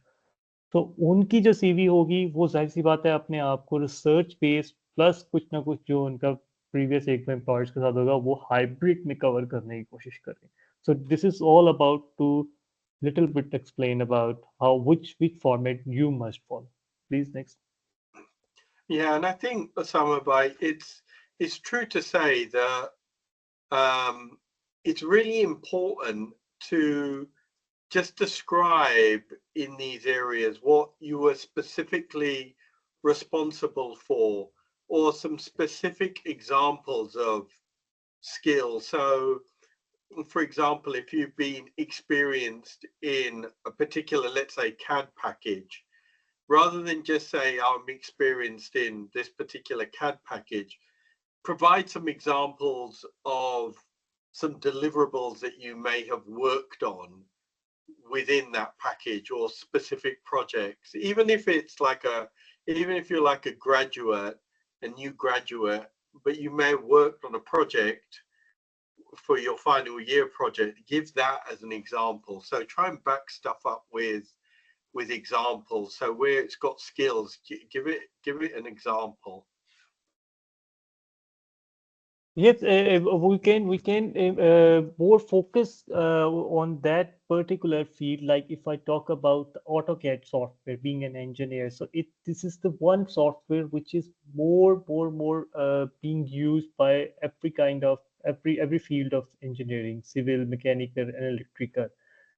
तो उनकी जो सीवी होगी वो जाहिर सी बात है अपने आप को रिसर्च बेस्ड प्लस कुछ ना कुछ जो उनका प्रीवियस एक में एम्प्लॉयर्स के साथ होगा वो हाइब्रिड में कवर करने की कोशिश करें। So this is all about to little bit explain about how which format you must follow. Please next. Yeah, and I think Osama Bhai, it's true to say that it's really important to just describe in these areas what you were specifically responsible for, or some specific examples of skills. So, for example, if you've been experienced in a particular, let's say, CAD package, rather than just say, I'm experienced in this particular CAD package, provide some examples of some deliverables that you may have worked on within that package or specific projects, even if you're like a graduate, a new graduate, but you may have worked on a project for your final year project. Give that as an example. So try and back stuff up with examples. So where it's got skills, give it an example. Yes, we can more focus on that particular field. Like if I talk about the AutoCAD software, being an engineer, so this is the one software which is more being used by every kind of every field of engineering, civil, mechanical, and electrical,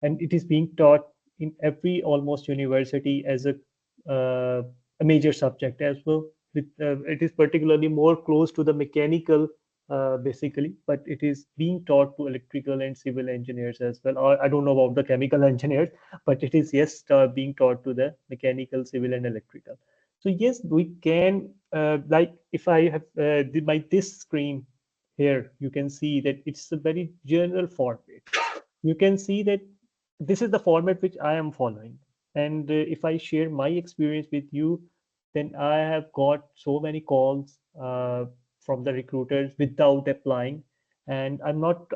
and it is being taught in every almost university as a major subject as well. It is particularly more close to the mechanical basically, but it is being taught to electrical and civil engineers as well. Or I don't know about the chemical engineers, but it is yes being taught to the mechanical, civil, and electrical. So yes, we can like if I have this screen here, you can see that it's a very general format. You can see that this is the format which I am following, and if I share my experience with you, then I have got so many calls from the recruiters without applying, and I'm not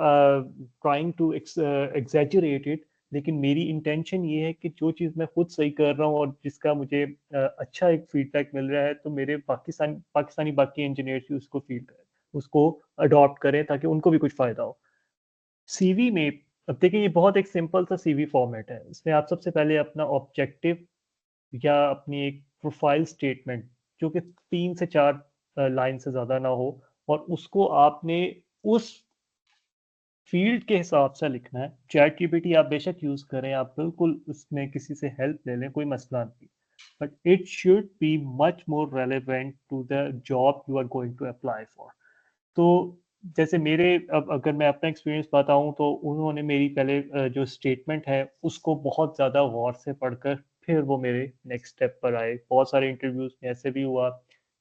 trying to exaggerate it, लेकिन मेरी intention ये है कि जो चीज़ मैं खुद सही कर रहा हूँ और जिसका मुझे अच्छा एक फीडबैक मिल रहा है, तो मेरे पाकिस्तानी बाकी इंजीनियर्स भी उसको फील करें, उसको अडॉप्ट करें, ताकि उनको भी कुछ फ़ायदा हो। सीवी में अब देखिए ये बहुत एक सिंपल सा सीवी फॉर्मेट है। इसमें आप सबसे पहले अपना ऑब्जेक्टिव या अपनी एक प्रोफाइल स्टेटमेंट जो कि 3 से 4 लाइन से ज़्यादा ना हो, और उसको आपने उस फील्ड के हिसाब से लिखना है। चैट जीपीटी आप बेशक यूज़ करें, आप बिल्कुल उसमें किसी से हेल्प ले लें, कोई मसला नहीं, but it should be much more relevant to the job you are going to apply for. तो जैसे मेरे अब अगर मैं अपना एक्सपीरियंस बताऊं, तो उन्होंने मेरी पहले जो स्टेटमेंट है उसको बहुत ज़्यादा गौर से पढ़कर फिर वो मेरे नेक्स्ट स्टेप पर आए। बहुत सारे इंटरव्यूज में ऐसे भी हुआ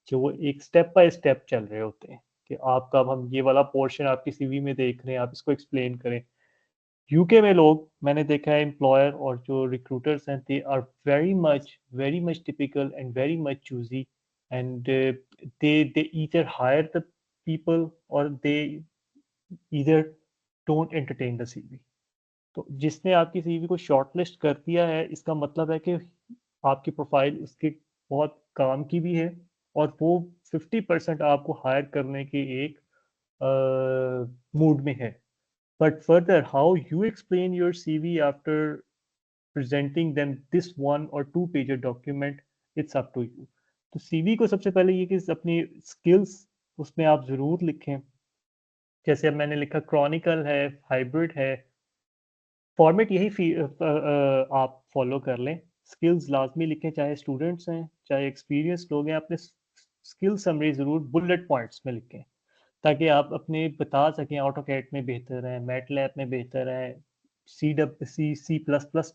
कि वो एक स्टेप बाय स्टेप चल रहे होते हैं कि आपका अब हम ये वाला पोर्शन आपकी सीवी में देख रहे हैं, आप इसको एक्सप्लेन करें। यूके में लोग मैंने देखा है, एम्प्लॉयर और जो रिक्रूटर्स हैं, they are very much typical and very much choosy, and they either hire the people or they either don't entertain the CV. तो जिसने आपकी सीवी को शॉर्टलिस्ट कर दिया है, इसका मतलब है कि आपकी प्रोफाइल उसके बहुत काम की भी है, और वो 50% आपको हायर करने के एक मूड में है। But further, how you explain your CV after presenting them this 1 or 2 pager document, it's up to you. तो CV को सबसे पहले ये कि अपनी skills उसमें आप जरूर लिखें. जैसे अब मैंने लिखा क्रॉनिकल है, हाइब्रिड है, फॉर्मेट यही आप फॉलो कर लें. स्किल्स लाजमी लिखें, चाहे स्टूडेंट्स हैं चाहे एक्सपीरियंस लोग हैं. अपने स्किल समरी ज़रूर बुलेट पॉइंट्स में लिखें ताकि आप अपने बता सकें ऑटोकैड में बेहतर है, मैटलैब में बेहतर है, C++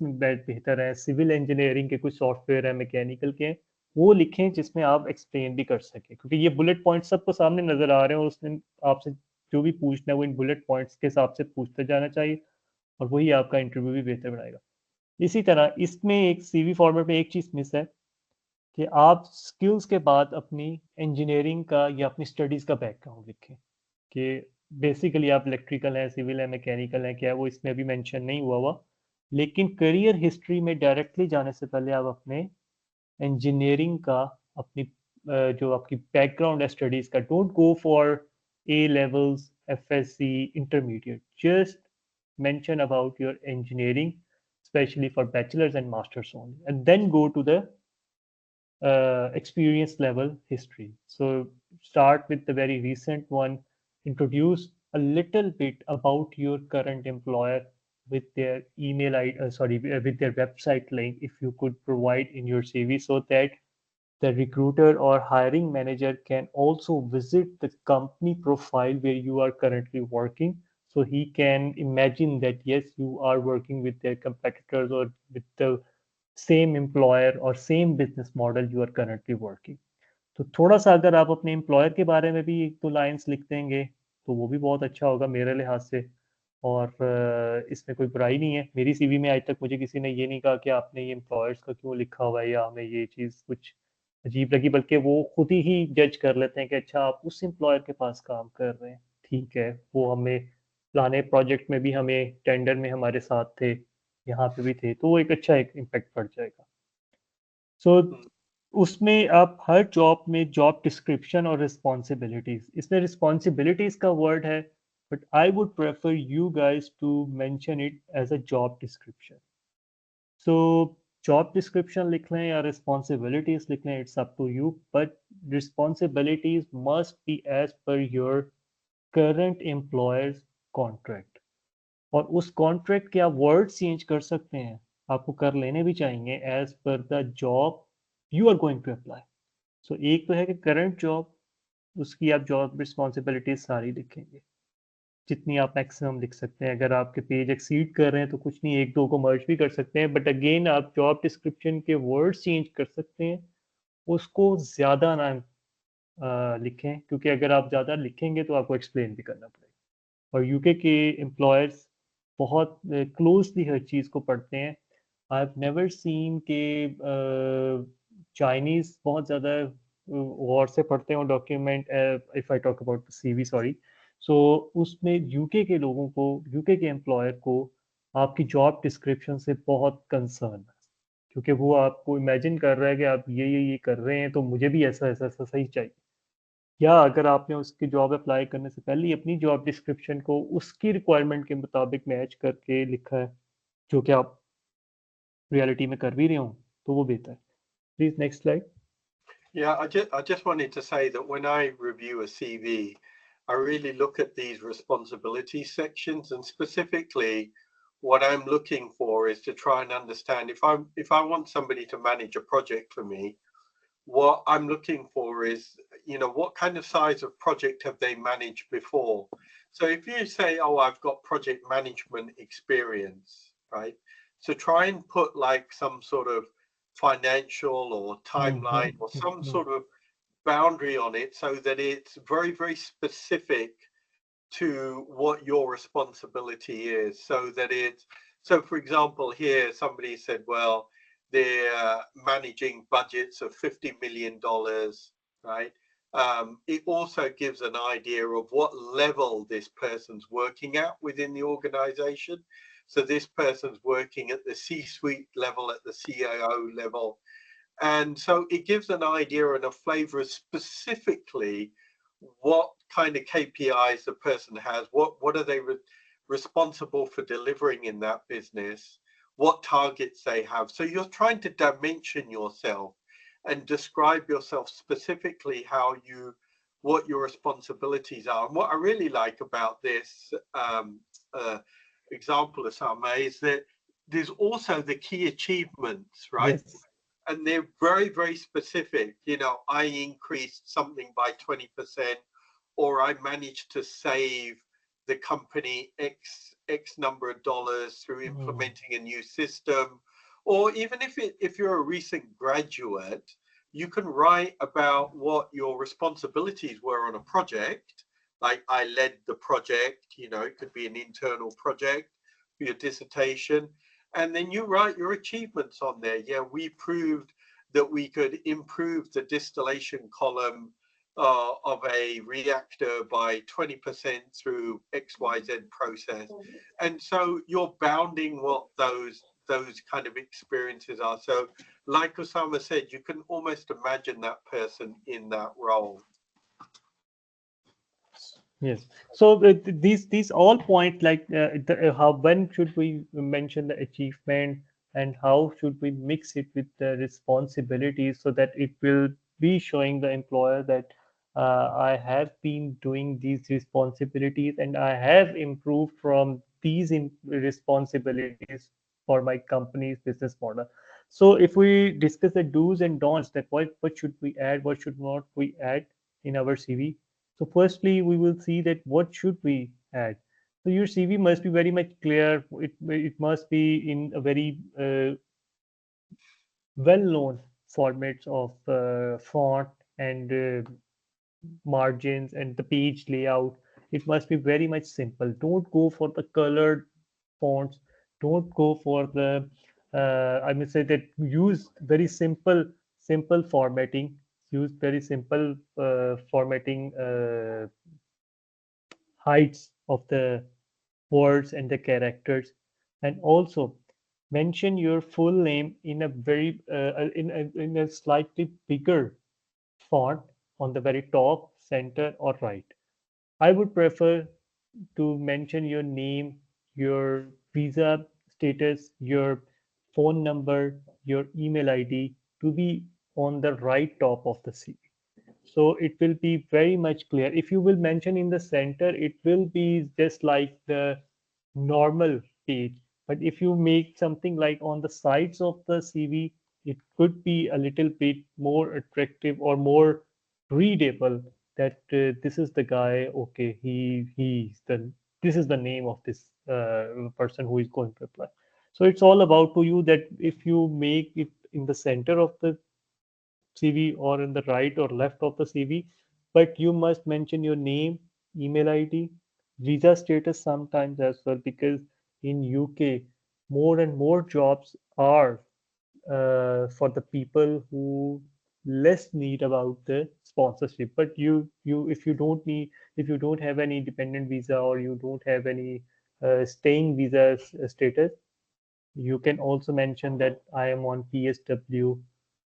में बेहतर है, सिविल इंजीनियरिंग के कुछ सॉफ्टवेयर है, मैकेनिकल के, वो लिखें जिसमें आप एक्सप्लेन भी कर सकें. क्योंकि ये बुलेट पॉइंट सबको सामने नज़र आ रहे हैं और उसने आपसे जो भी पूछना है वो इन बुलेट पॉइंट्स के हिसाब से पूछते जाना चाहिए और वही आपका इंटरव्यू भी बेहतर बनाएगा. इसी तरह इसमें एक CV फॉर्मेट में एक चीज़ मिस है कि आप स्किल्स के बाद अपनी इंजीनियरिंग का या अपनी स्टडीज़ का बैकग्राउंड लिखें कि बेसिकली आप इलेक्ट्रिकल हैं, सिविल है, मैकेनिकल है, क्या है वो इसमें अभी मेंशन नहीं हुआ. लेकिन करियर हिस्ट्री में डायरेक्टली जाने से पहले आप अपने इंजीनियरिंग का अपनी जो आपकी बैकग्राउंड है स्टडीज़ का, don't go for A levels, FSC, intermediate. Just mention about your engineering, especially for bachelor's and master's only, and then go to the experience level history. So start with the very recent one, introduce a little bit about your current employer with their email ID, with their website link, if you could provide in your CV, so that the recruiter or hiring manager can also visit the company profile where you are currently working. So he can imagine that, yes, you are working with their competitors or with the same employer or same business model you are currently working. तो थोड़ा सा अगर आप अपने employer के बारे में भी 1-2 लाइंस लिख देंगे तो वो भी बहुत अच्छा होगा मेरे लिहाज से. और इसमें कोई बुराई नहीं है. मेरी CV में आज तक मुझे किसी ने ये नहीं कहा कि आपने ये एम्प्लॉयर्स का क्यों लिखा हुआ है या हमें ये चीज़ कुछ अजीब लगी, बल्कि वो खुद ही जज कर लेते हैं कि अच्छा आप उस एम्प्लॉयर के पास काम कर रहे हैं, ठीक है, वो हमें पुराने प्रोजेक्ट में भी हमें टेंडर में हमारे साथ थे, यहाँ पे भी थे, तो वो एक अच्छा एक इम्पैक्ट पड़ जाएगा. सो उसमें आप हर जॉब में जॉब डिस्क्रिप्शन और रिस्पॉन्सिबिलिटीज, इसमें रिस्पॉन्सिबिलिटीज का वर्ड है but I would prefer you guys to mention it as a job description. So job description लिख लें या रिस्पॉन्सिबिलिटीज लिख लें, it's up to you, but responsibilities must be as per your current employer's contract. और उस contract के आप word change कर सकते हैं, आपको कर लेने भी चाहिए as per the job you are going to apply. So एक तो है कि करंट जॉब, उसकी आप जॉब रिस्पॉन्सिबिलिटीज सारी लिखेंगे जितनी आप मैक्सिमम लिख सकते हैं. अगर आपके पेज एक्सीड कर रहे हैं तो कुछ नहीं, 1-2 को मर्ज भी कर सकते हैं, बट अगेन आप जॉब डिस्क्रिप्शन के वर्ड चेंज कर सकते हैं, उसको ज़्यादा ना लिखें, क्योंकि अगर आप ज़्यादा लिखेंगे तो आपको एक्सप्लेन भी करना पड़ेगा. और यूके के एम्प्लॉयर्स बहुत क्लोजली हर चीज़ को पढ़ते हैं. आई हैव नेवर सीन के चाइनीज़ बहुत ज़्यादा गौर से पढ़ते हैं document. If I talk about CV, sorry. So उसमें यूके के लोगों को, यूके के एम्प्लॉयर को आपकी जॉब डिस्क्रिप्शन से बहुत कंसर्न है, क्योंकि वो आपको इमेजिन कर रहा है कि आप ये कर रहे हैं तो मुझे भी ऐसा ऐसा ऐसा सही चाहिए. या अगर आपने उसकी जॉब अप्लाई करने से पहले अपनी जॉब डिस्क्रिप्शन को उसकी रिक्वायरमेंट के मुताबिक मैच करके लिखा है, जो कि आप रियलिटी में कर भी रहे हो, तो वो बेहतर है. Please next slide. Yeah, I just wanted to say that when I review a CV, I really look at these responsibility sections, and specifically what I'm looking for is to try and understand if I want somebody to manage a project for me, what I'm looking for is, what kind of size of project have they managed before? So if you say, oh, I've got project management experience, right? So try and put like some sort of financial or timeline or some sort of boundary on it so that it's very, very specific to what your responsibility is. So for example, here somebody said, well, they're managing budgets of $50 million, right? It also gives an idea of what level this person's working at within the organization. So this person's working at the C-suite level, at the CIO level. And so it gives an idea and a flavor of specifically what kind of KPIs the person has, what are they responsible for delivering in that business, what targets they have. So you're trying to dimension yourself and describe yourself specifically what your responsibilities are. And what I really like about this example, Osama, is that there's also the key achievements, right? Yes. And they're very, very specific. You know, I increased something by 20%, or I managed to save the company X number of dollars through implementing a new system. Or even if you're a recent graduate, you can write about what your responsibilities were on a project. Like, I led the project, you know, it could be an internal project for your dissertation. And then you write your achievements on there. Yeah, we proved that we could improve the distillation column of a reactor by 20% through XYZ process. And so you're bounding what those kind of experiences are. So like Osama said, you can almost imagine that person in that role. Yes. So these all point like how, when should we mention the achievement, and how should we mix it with the responsibilities, so that it will be showing the employer that I have been doing these responsibilities and I have improved from these responsibilities for my company's business model. So if we discuss the do's and don'ts, that what should we add, what should not we add in our CV. So firstly, we will see that what should we add. So your CV must be very much clear. It must be in a very well-known formats of font and margins and the page layout. It must be very much simple. Don't go for the colored fonts. Don't go for the I must say that use very simple formatting. Use very simple formatting heights of the words and the characters, and also mention your full name in a very in a slightly bigger font on the very top, center, or right. I would prefer to mention your name, your visa status, your phone number, your email ID to be on the right top of the CV. So it will be very much clear. If you will mention in the center, it will be just like the normal page. But if you make something like on the sides of the CV, it could be a little bit more attractive or more readable, that this is the guy. Okay, this is the name of this person who is going to apply. So it's all about to you that if you make it in the center of the CV or in the right or left of the CV, but you must mention your name, email ID, visa status sometimes as well, because in UK, more and more jobs are for the people who less need about the sponsorship. But if you don't need, if you don't have any dependent visa, or you don't have any staying visa status, you can also mention that I am on PSW,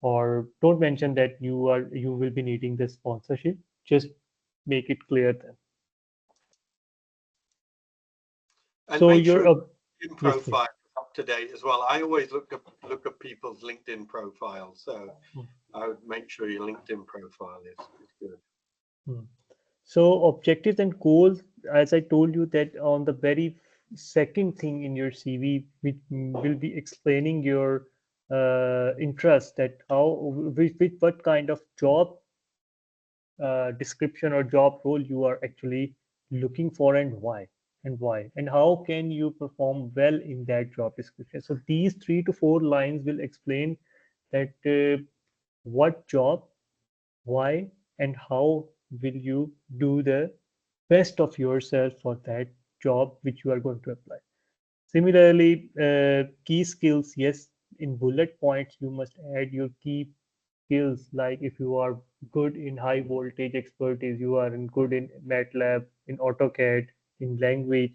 or don't mention that you will be needing the sponsorship. Just make it clear then. And So make your sure LinkedIn yes, please. profile is up to date as well. I always look at people's LinkedIn profiles, so I would make sure your LinkedIn profile is good. So objectives and goals, as I told you, that on the very second thing in your CV, which will be explaining your interest, that how with what kind of job description or job role you are actually looking for, and why, and how can you perform well in that job description. So these 3 to 4 lines will explain that what job, why, and how will you do the best of yourself for that job which you are going to apply. Similarly, key skills, yes, in bullet points you must add your key skills, like if you are good in high voltage expertise, you are good in MATLAB, in AutoCAD, in language,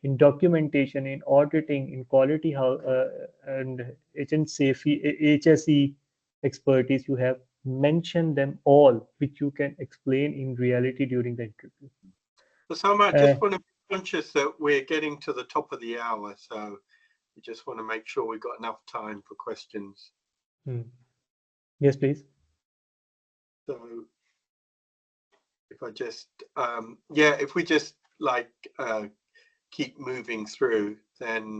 in documentation, in auditing, in quality, and HSE expertise. You have mentioned them all, which you can explain in reality during the interview. So Sam, I just want to be conscious that we're getting to the top of the hour, so we just want to make sure we've got enough time for questions. Yes, please. So if I just, if we just like keep moving through, then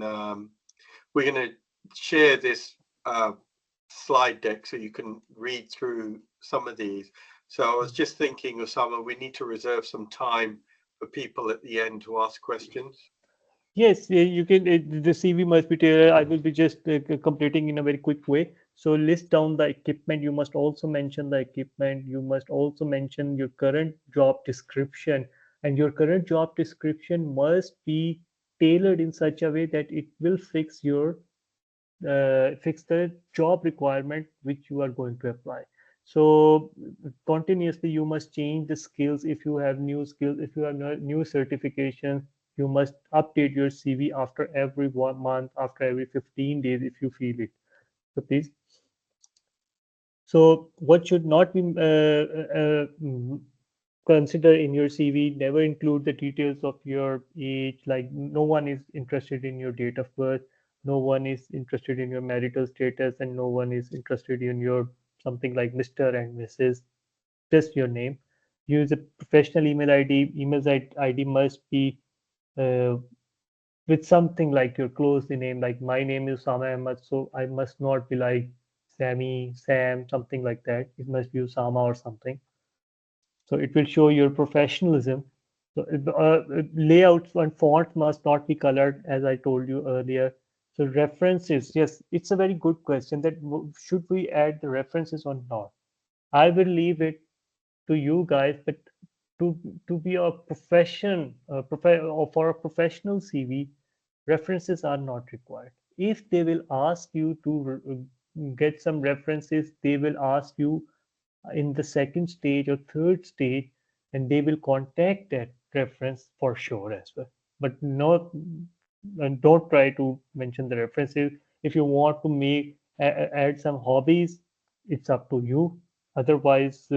we're going to share this slide deck so you can read through some of these. So I was just thinking, Osama, we need to reserve some time for people at the end to ask questions. Yes, you can. The CV must be tailored. I will be just completing in a very quick way. So list down the equipment. You must also mention the equipment. You must also mention your current job description, and your current job description must be tailored in such a way that it will fix the job requirement which you are going to apply. So continuously you must change the skills. If you have new skills, if you have new certifications, you must update your CV after every 1 month, after every 15 days if you feel it. So please. So what should not be consider in your CV, never include the details of your age. Like no one is interested in your date of birth, no one is interested in your marital status, and no one is interested in your something like Mr. and Mrs. Just your name. Use a professional email ID. Email ID must be with something like your close name. Like my name is Sama Ahmad, so I must not be like Sammy, Sam, something like that. It must be Usama or something. So it will show your professionalism. So layouts and font must not be colored, as I told you earlier. So references, yes, it's a very good question that should we add the references or not? I will leave it to you guys, but to be a or for a professional CV, references are not required. If they will ask you to get some references, they will ask you in the second stage or third stage, and they will contact that reference for sure as well. But not, and don't try to mention the references. If you want to add some hobbies, it's up to you. Otherwise,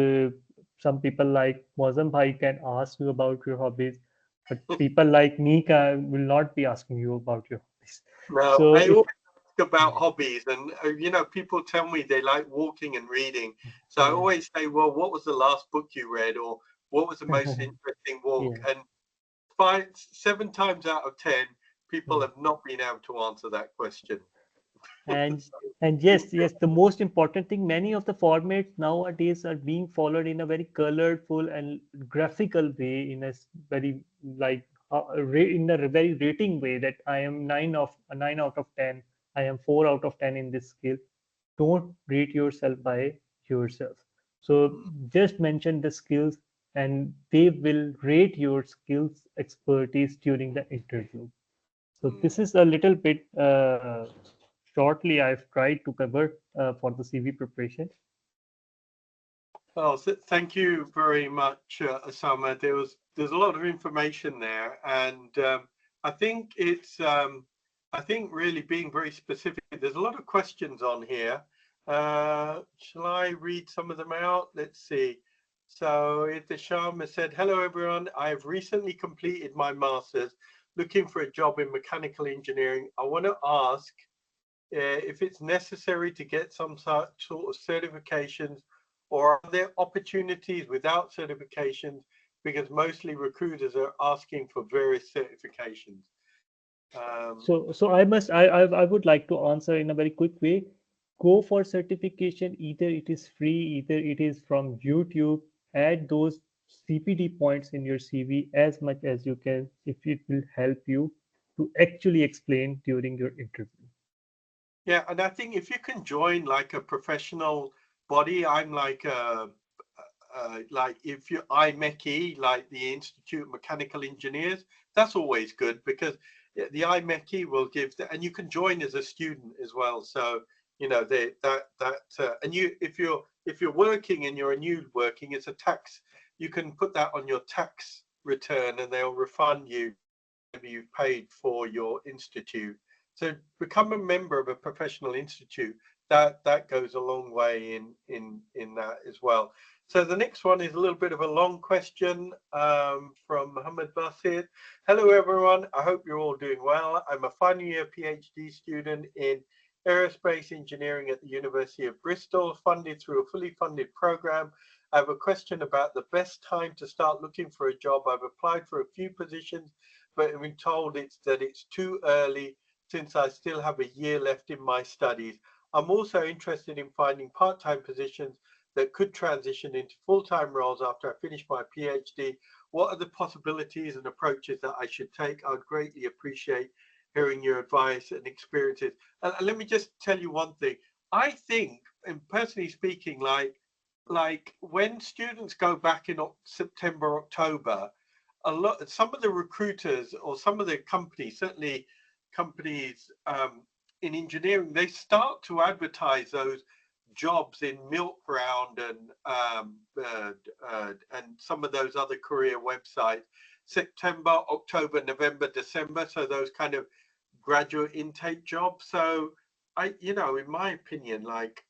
some people like Mozam Bhai can ask you about your hobbies, but people like me will not be asking you about your hobbies. No, So I always ask about hobbies, and people tell me they like walking and reading. So I always say, well, what was the last book you read, or what was the most interesting walk? Yeah. And 7 times out of 10, people have not been able to answer that question. And yes, the most important thing, many of the formats nowadays are being followed in a very colorful and graphical way, in a very like in a very rating way, that I am 9 out of 10, I am 4 out of 10 in this skill. Don't rate yourself by yourself. So just mention the skills, and they will rate your skills expertise during the interview. So this is a little bit shortly I've tried to cover for the CV preparation. Oh, thank you very much, Osama. There's a lot of information there, and I think it's really being very specific. There's a lot of questions on here. Shall I read some of them out? Let's see. So Sharma said, "Hello everyone. I have recently completed my master's, looking for a job in mechanical engineering. I want to ask if it's necessary to get some sort of certifications, or are there opportunities without certifications, because mostly recruiters are asking for various certifications?" So I would like to answer in a very quick way. Go for certification. Either it is free, either it is from YouTube. Add those CPD points in your CV as much as you can, if it will help you to actually explain during your interview. Yeah, and I think if you can join like a professional body, I'm like if you IMechE, like the Institute of Mechanical Engineers, that's always good, because the IMechE will give and you can join as a student as well. So and if you're working and you're a new working, it's a tax. You can put that on your tax return, and they'll refund you whatever you've paid for your institute. So become a member of a professional institute. That goes a long way in that as well. So the next one is a little bit of a long question from Mohammed Basir. Hello, everyone. I hope you're all doing well. I'm a final year PhD student in aerospace engineering at the University of Bristol, funded through a fully funded program. I have a question about the best time to start looking for a job. I've applied for a few positions, but I've been told that it's too early since I still have a year left in my studies. I'm also interested in finding part-time positions that could transition into full-time roles after I finish my PhD. What are the possibilities and approaches that I should take? I would greatly appreciate hearing your advice and experiences. And let me just tell you one thing. I think, and personally speaking, like when students go back in September, October, some of the recruiters or some of the companies, certainly companies in engineering, they start to advertise those jobs in Milkground and some of those other career websites, September, October, November, December. So those kind of graduate intake jobs. So in my opinion, like,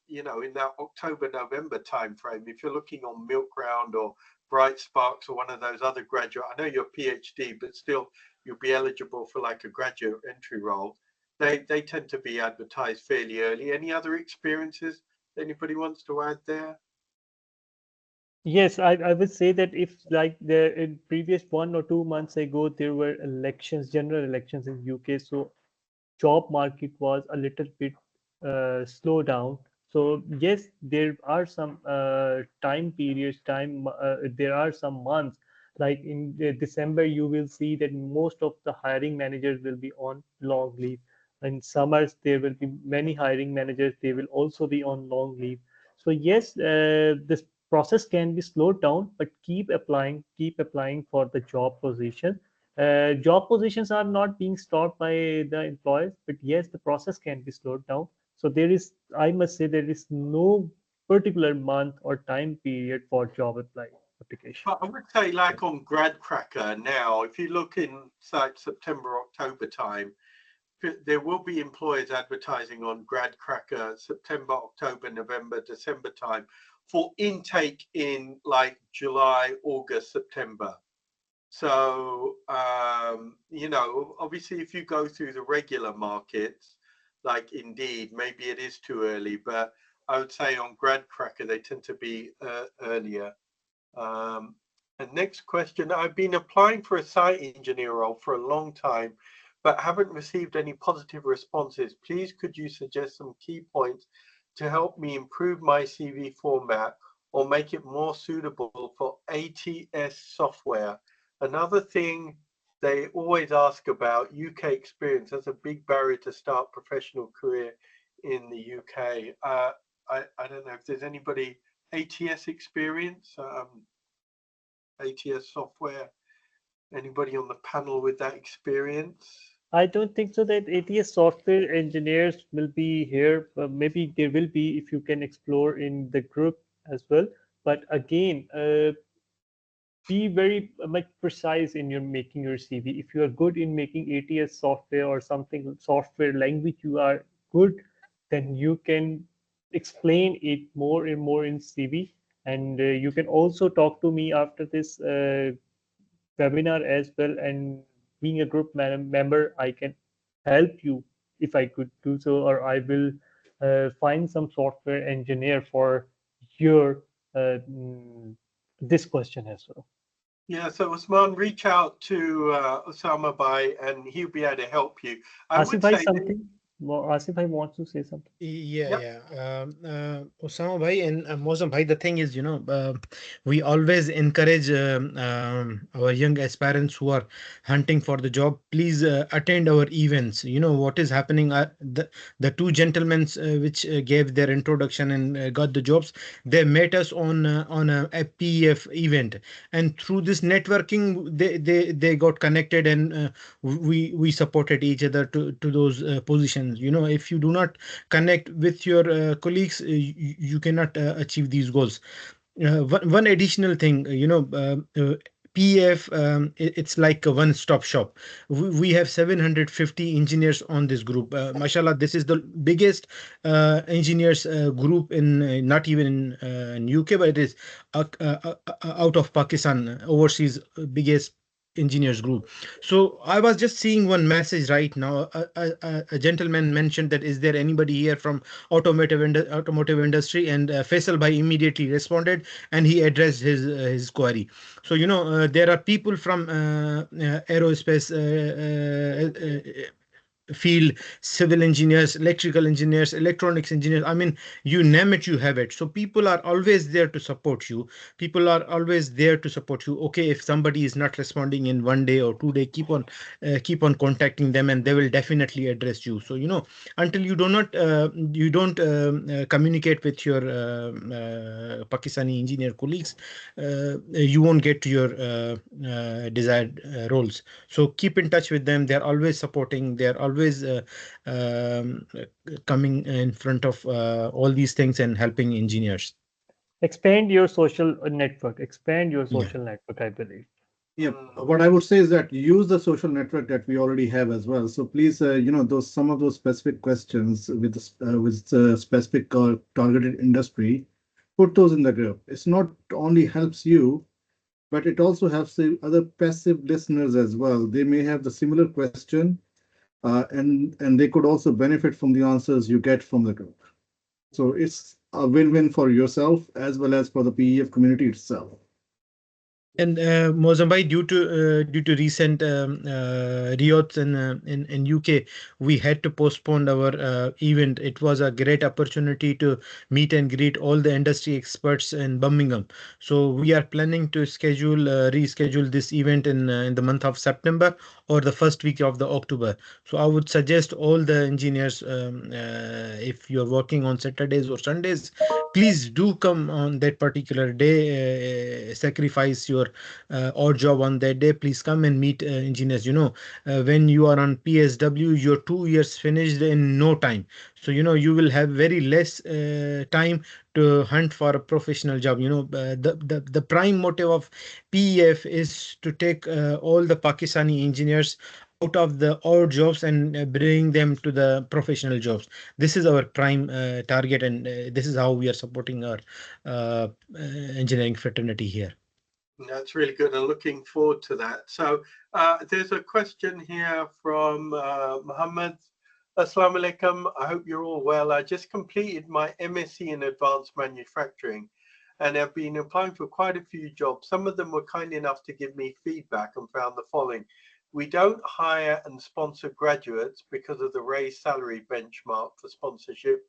in that October, November timeframe, if you're looking on Milkground or Bright Sparks or one of those other graduate, I know you're PhD, but still you'll be eligible for like a graduate entry role. They tend to be advertised fairly early. Any other experiences anybody wants to add there? Yes, I would say that if like the in previous 1 or 2 months ago there were elections, general elections in UK, so job market was a little bit slow down. So yes, there are some time periods, there are some months like in December you will see that most of the hiring managers will be on long leave. In summers there will be many hiring managers, they will also be on long leave. So yes, this process can be slowed down, but keep applying for the job position. Job positions are not being stopped by the employers, but yes, the process can be slowed down. So I must say, there is no particular month or time period for job application. But I would say, like on GradCracker now, if you look in like September, October time, there will be employers advertising on GradCracker September, October, November, December time for intake in like July, August, September. So, obviously, if you go through the regular markets, like Indeed, maybe it is too early, but I would say on GradCracker, they tend to be earlier. And next question, I've been applying for a site engineer role for a long time, but haven't received any positive responses. Please, could you suggest some key points to help me improve my CV format or make it more suitable for ATS software? Another thing they always ask about UK experience. That's a big barrier to start professional career in the UK. I don't know if there's anybody ATS experience, ATS software. Anybody on the panel with that experience? I don't think so that ATS software engineers will be here. Maybe there will be if you can explore in the group as well. But again, be very much precise in your making your CV. If you are good in making ATS software or something software language, you are good, then you can explain it more and more in CV. And you can also talk to me after this webinar as well. And being a group member, I can help you if I could do so, or I will find some software engineer for your this question as well. Yeah, so Usman, reach out to Osama Bhai and he'll be able to help you. Asif Bhai, something? Asif Bhai wants to say something. Yeah. Osama Bhai and Mosam Bhai, the thing is, we always encourage our young aspirants who are hunting for the job, please attend our events. You know what is happening. The two gentlemen which gave their introduction and got the jobs, they met us on a PEF event, and through this networking, they got connected, and we supported each other to those positions. If you do not connect with your colleagues, you cannot achieve these goals. One additional thing, PF, it's like a one-stop shop. We have 750 engineers on this group. Mashallah, this is the biggest engineers group in not even in UK, but it is out of Pakistan, overseas biggest engineers group. So I was just seeing one message right now. A gentleman mentioned that, is there anybody here from automotive industry? And Faisal Bhai immediately responded, and he addressed his query. So there are people from aerospace field, civil engineers, electrical engineers, electronics engineers. I mean, you name it, you have it. So people are always there to support you. People are always there to support you. Okay, if somebody is not responding in 1 day or 2 day, keep on contacting them, and they will definitely address you. So until you don't communicate with your Pakistani engineer colleagues, you won't get to your desired roles. So keep in touch with them. They're always supporting. They're always coming in front of all these things and helping engineers. Expand your social network. Expand your Yeah. social network, I believe. Yeah, what I would say is that use the social network that we already have as well. So please, some of those specific questions with specific targeted industry, put those in the group. It's not only helps you, but it also helps the other passive listeners as well. They may have the similar question, and they could also benefit from the answers you get from the group. So it's a win-win for yourself as well as for the PEF community itself. And Mozambique, due to recent riots in UK, we had to postpone our event. It was a great opportunity to meet and greet all the industry experts in Birmingham. So we are planning to reschedule this event in the month of September or the first week of the October. So I would suggest all the engineers, if you're working on Saturdays or Sundays, please do come on that particular day. Sacrifice your odd job on that day. Please come and meet engineers. When you are on PSW, your 2 years finished in no time. So you will have very less time to hunt for a professional job. The prime motive of PEF is to take all the Pakistani engineers out of the odd jobs and bring them to the professional jobs. This is our prime target, and this is how we are supporting our engineering fraternity here. That's really good. I'm looking forward to that. So there's a question here from Muhammad. Assalamu alaikum. I hope you're all well. I just completed my MSc in advanced manufacturing and have been applying for quite a few jobs. Some of them were kind enough to give me feedback and found the following. We don't hire and sponsor graduates because of the raised salary benchmark for sponsorship.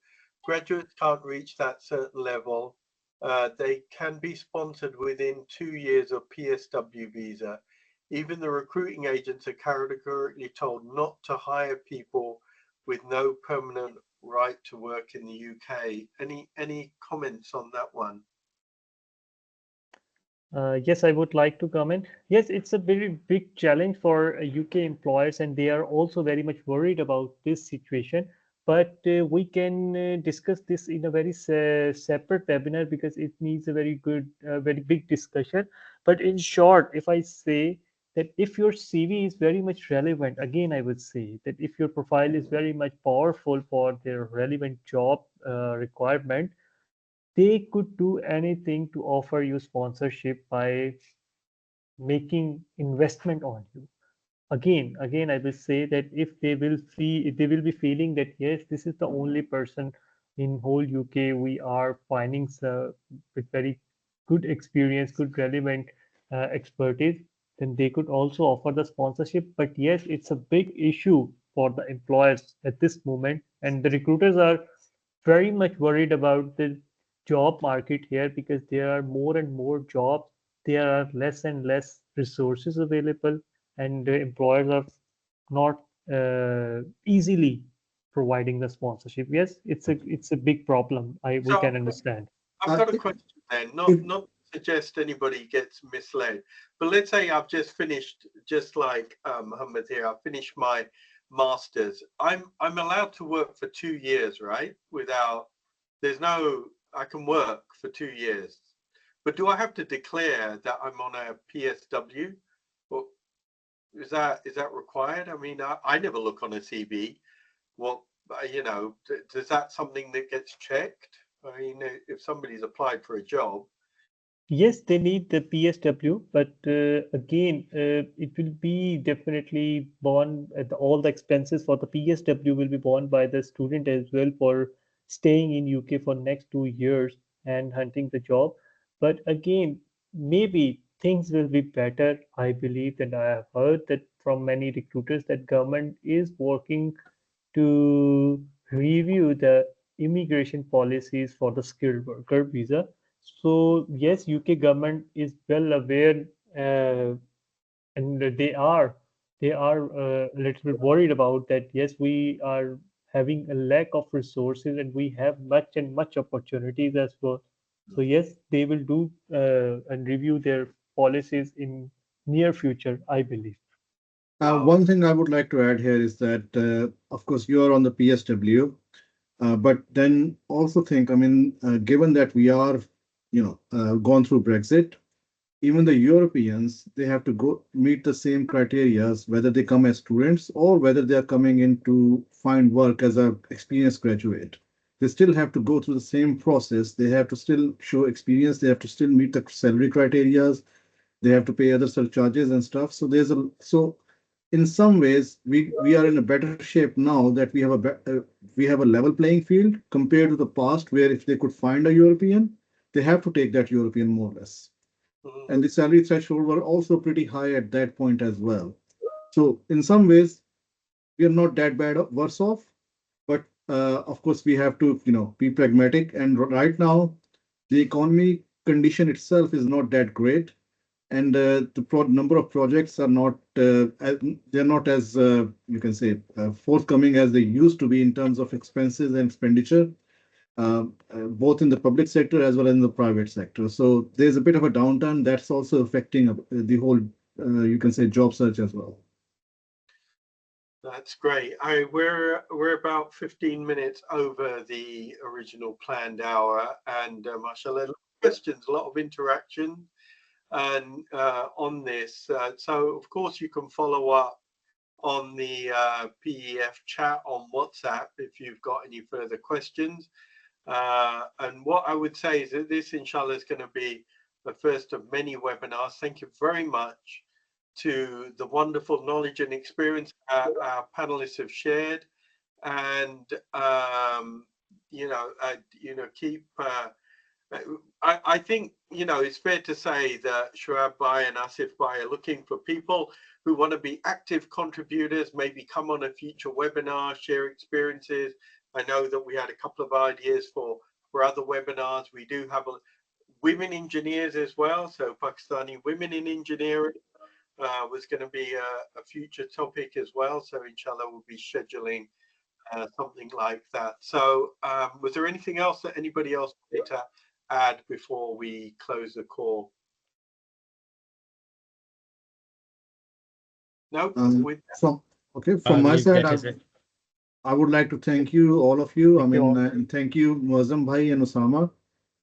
Graduates can't reach that certain level. They can be sponsored within 2 years of PSW visa. Even the recruiting agents are categorically told not to hire people with no permanent right to work in the UK. Any comments on that one? Yes, I would like to comment. Yes, it's a very big challenge for UK employers, and they are also very much worried about this situation. But we can discuss this in a very separate webinar because it needs a very big discussion. But in short, if I say that if your CV is very much relevant, again, I would say that if your profile is very much powerful for their relevant job requirement, they could do anything to offer you sponsorship by making investment on you. Again, I will say that if they will be feeling that yes, this is the only person in whole UK we are finding with very good experience, good relevant expertise, then they could also offer the sponsorship. But yes, it's a big issue for the employers at this moment, and the recruiters are very much worried about the job market here because there are more and more jobs, there are less and less resources available, and the employers are not easily providing the sponsorship. Yes, it's a big problem. We can understand. I've got a question then, not to suggest anybody gets misled, but let's say I've just finished, just like Muhammad here, I've finished my master's. I'm allowed to work for 2 years, right? I can work for 2 years. But do I have to declare that I'm on a PSW? Or is that required? I mean, I never look on a CV. What, does that something that gets checked? I mean, if somebody's applied for a job. Yes, they need the PSW, but again, it will be definitely borne, all the expenses for the PSW will be borne by the student as well for staying in UK for next 2 years and hunting the job. But again, maybe things will be better. I believe, and I have heard that from many recruiters that government is working to review the immigration policies for the skilled worker visa. So yes, UK government is well aware, and they are a little bit worried about that. Yes, we are having a lack of resources, and we have much opportunities as well. So yes, they will do and review their policies in near future, I believe. One thing I would like to add here is that, of course, you are on the PSW, but then also think, I mean, given that we are, gone through Brexit, even the Europeans, they have to go meet the same criteria, whether they come as students or whether they are coming in to find work as a experienced graduate. They still have to go through the same process. They have to still show experience. They have to still meet the salary criteria. They have to pay other surcharges and stuff. So in some ways we are in a better shape now that we have a level playing field compared to the past, where if they could find a European, they have to take that European more or less. And the salary threshold were also pretty high at that point as well. So in some ways, we are not that bad worse off, but of course we have to be pragmatic. And right now, the economy condition itself is not that great, and the number of projects are not they're not as you can say forthcoming as they used to be in terms of expenses and expenditure, both in the public sector as well as in the private sector. So there's a bit of a downturn that's also affecting the whole, you can say, job search as well. That's great. We're about 15 minutes over the original planned hour, and mashallah, a lot of questions, a lot of interaction, and on this. So of course you can follow up on the PEF chat on WhatsApp if you've got any further questions. And what I would say is that this, inshallah, is going to be the first of many webinars. Thank you very much to the wonderful knowledge and experience our panelists have shared, and keep. I think it's fair to say that Shuaib Bhai and Asif Bhai are looking for people who want to be active contributors, maybe come on a future webinar, share experiences. I know that we had a couple of ideas for other webinars. We do have women engineers as well, so Pakistani women in engineering was going to be a future topic as well. So inshallah, we'll be scheduling something like that. So was there anything else that anybody else wanted to add before we close the call? No? From my side, I would like to thank you, all of you. And thank you, Muazzam Bhai and Osama,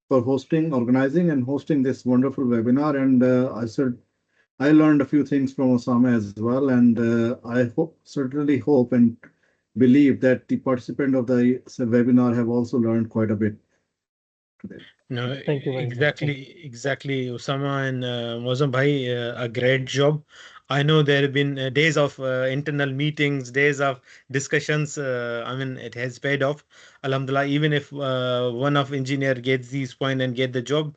for organizing and hosting this wonderful webinar. And I learned a few things from Osama as well, and I certainly hope and believe that the participant of the webinar have also learned quite a bit today. No, Thank you very exactly. Osama and Muazzam Bhai, a great job. I know there have been days of internal meetings, days of discussions. It has paid off. Alhamdulillah, even if one of engineer gets these points and get the job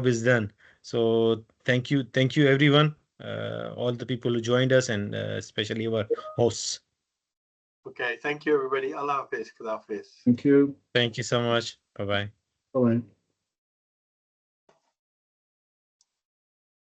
is done. So thank you everyone, all the people who joined us, and especially our hosts. Okay, thank you everybody. Allah Hafiz. Thank you. Thank you so much. Bye-bye. Bye-bye.